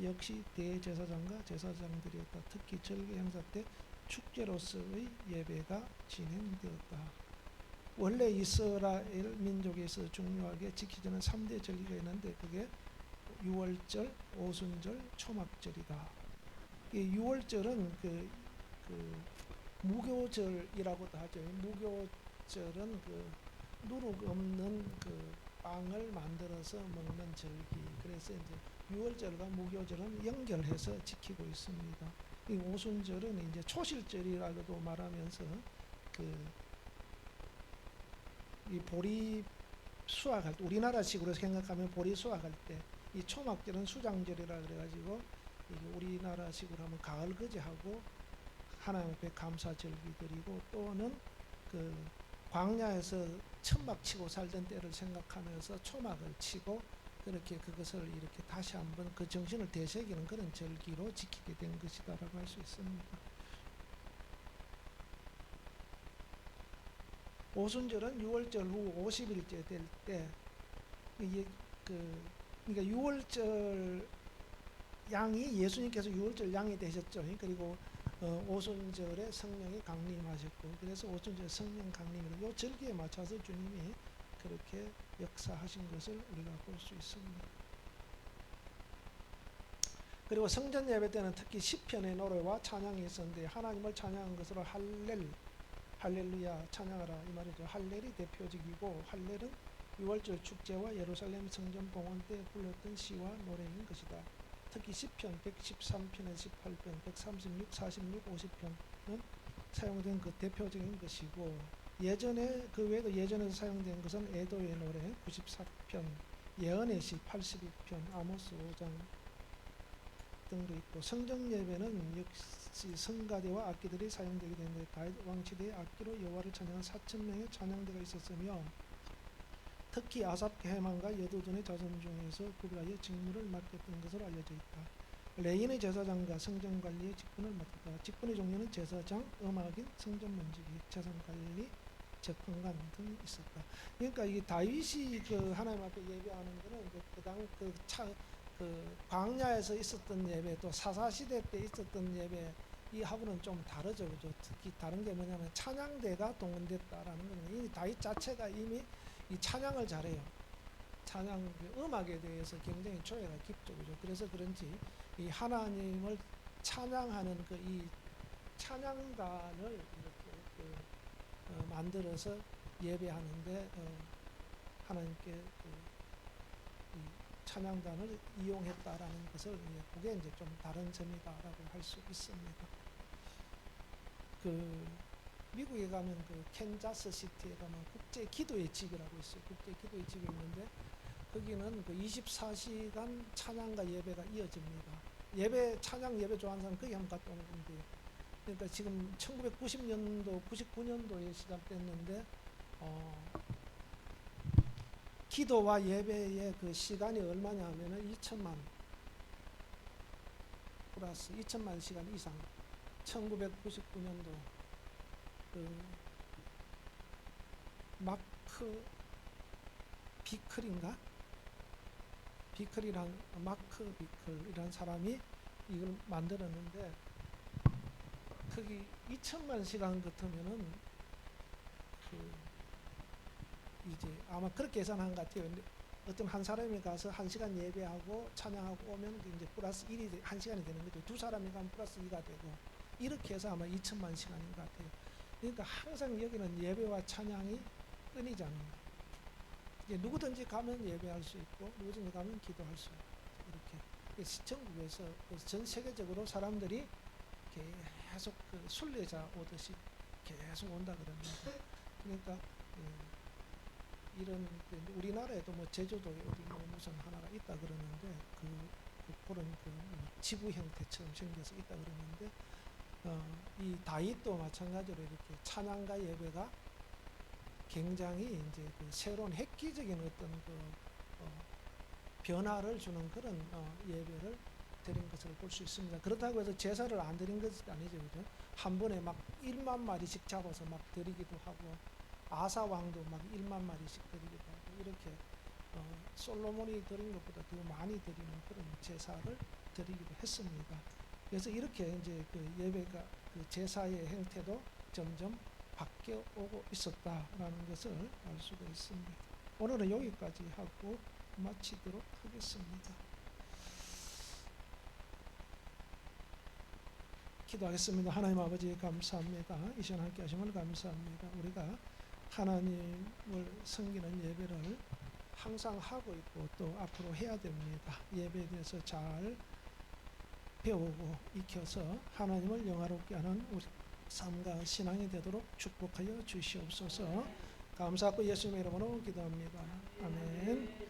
역시 대제사장과 제사장들이었다. 특히 절기 행사 때 축제로서의 예배가 진행되었다. 원래 이스라엘 민족에서 중요하게 지키지는 3대 절기가 있는데 그게 유월절, 오순절, 초막절이다. 이 유월절은 그 무교절이라고도 하죠. 무교절은 그 누룩 없는 그 빵을 만들어서 먹는 절기. 그래서 이제 유월절과 무교절은 연결해서 지키고 있습니다. 이 오순절은 이제 초실절이라고도 말하면서 이 보리 수확할 때 우리나라식으로 생각하면 보리 수확할 때 이 초막절은 수장절이라 그래가지고 우리나라식으로 하면 가을거제하고 하나님 앞에 감사절기 드리고 또는 그 광야에서 천막 치고 살던 때를 생각하면서 초막을 치고 그렇게 그것을 이렇게 다시 한번 그 정신을 되새기는 그런 절기로 지키게 된 것이다라고 할 수 있습니다. 오순절은 6월절 후 50일째 될 때 이게 그러니까 6월절 양이 예수님께서 6월절 양이 되셨죠. 그리고 오순절에 성령이 강림하셨고 그래서 오순절 성령 강림으로 이 절기에 맞춰서 주님이 그렇게 역사하신 것을 우리가 볼 수 있습니다. 그리고 성전 예배 때는 특히 시편의 노래와 찬양이 있었는데 하나님을 찬양한 것으로 할렐루야 찬양하라 이 말이죠. 할렐이 대표적이고 할렐은 6월절 축제와 예루살렘 성전 봉헌 때 불렀던 시와 노래인 것이다. 특히 시편 113편에 18편, 136, 46, 50편은 사용된 그 대표적인 것이고 예전에 그 외에도 예전에서 사용된 것은 애도의 노래 94편, 예언의 시 82편, 아모스 5장 등도 있고 성전 예배는 역시 성가대와 악기들이 사용되게 되는데 다윗 왕시대의 악기로 여호와를 찬양한 4,000명의 찬양대가 있었으며 특히 아삽 해만과 여두둔의 자손 중에서 구별하여 직무를 맡겼던 것으로 알려져 있다. 레인의 제사장과 성전 관리의 직분을 맡았다. 직분의 종류는 제사장, 음악인, 성전 문지기, 재산 관리, 재판관 등 있었다. 그러니까 이 다윗이 그 하나님 앞에 예배하는 것은 그 광야에서 있었던 예배 또 사사시대 때 있었던 예배 이하고는 좀 다르죠. 그죠? 특히 다른 게 뭐냐면 찬양대가 동원됐다라는 겁니다. 이 다윗 자체가 이미 이 찬양을 잘해요. 찬양 음악에 대해서 굉장히 조예가 깊죠. 그죠? 그래서 그런지 이 하나님을 찬양하는 그 이 찬양단을 이렇게 만들어서 예배하는데 하나님께 이 찬양단을 이용했다라는 것을 그게 이제 좀 다른 점이다라고 할 수 있습니다. 미국에 가면 그 캔자스 시티에 가면 국제 기도의 집이라고 있어요. 국제 기도의 집이 있는데 거기는 그 24시간 찬양과 예배가 이어집니다. 예배 찬양 예배 좋아하는 사람 거기 한번 갔다 오는 건데, 그러니까 지금 1990년도 99년도에 시작됐는데 기도와 예배의 그 시간이 얼마냐 하면은 2천만 플러스 2천만 시간 이상. 1999년도 그 마크 비클인가? 비클이란 마크 비클이란 사람이 이걸 만들었는데 거기 2천만 시간 같으면은 그 이제 아마 그렇게 계산한 것 같아요. 어떤 한 사람이 가서 1시간 예배하고 찬양하고 오면 이제 플러스 1이 1시간이 되는 거죠. 두 사람이 가면 플러스 2가 되고 이렇게 해서 아마 2천만 시간인 것 같아요. 그러니까 항상 여기는 예배와 찬양이 끊이지 않는다. 이제 누구든지 가면 예배할 수 있고 누구든지 가면 기도할 수 있고 이렇게 전국에서 전 세계적으로 사람들이 계속 그 순례자 오듯이 계속 온다 그럽니다. 그러니까 이런 우리나라에도 뭐 제주도에 어디 뭐 무슨 하나가 있다 그러는데 그런 지부 형태처럼 생겨서 있다 그러는데 이 다윗도 마찬가지로 이렇게 찬양과 예배가 굉장히 이제 그 새로운 획기적인 어떤 변화를 주는 그런 예배를 드린 것을 볼 수 있습니다. 그렇다고 해서 제사를 안 드린 것이 아니죠, 그죠? 한 번에 막 1만 마리씩 잡아서 막 드리기도 하고, 아사 왕도 막 1만 마리씩 드리기도 하고, 이렇게 솔로몬이 드린 것보다 더 많이 드리는 그런 제사를 드리기도 했습니다. 그래서 이렇게 이제 그 예배가 그 제사의 행태도 점점 바뀌어 오고 있었다라는 것을 알 수가 있습니다. 오늘은 여기까지 하고 마치도록 하겠습니다. 기도하겠습니다. 하나님 아버지 감사합니다. 이 시간 함께 하심을 감사합니다. 우리가 하나님을 섬기는 예배를 항상 하고 있고 또 앞으로 해야 됩니다. 예배에 대해서 잘 배우고 익혀서 하나님을 영화롭게 하는 우리 삶과 신앙이 되도록 축복하여 주시옵소서. 감사하고 예수님의 이름으로 기도합니다. 아멘.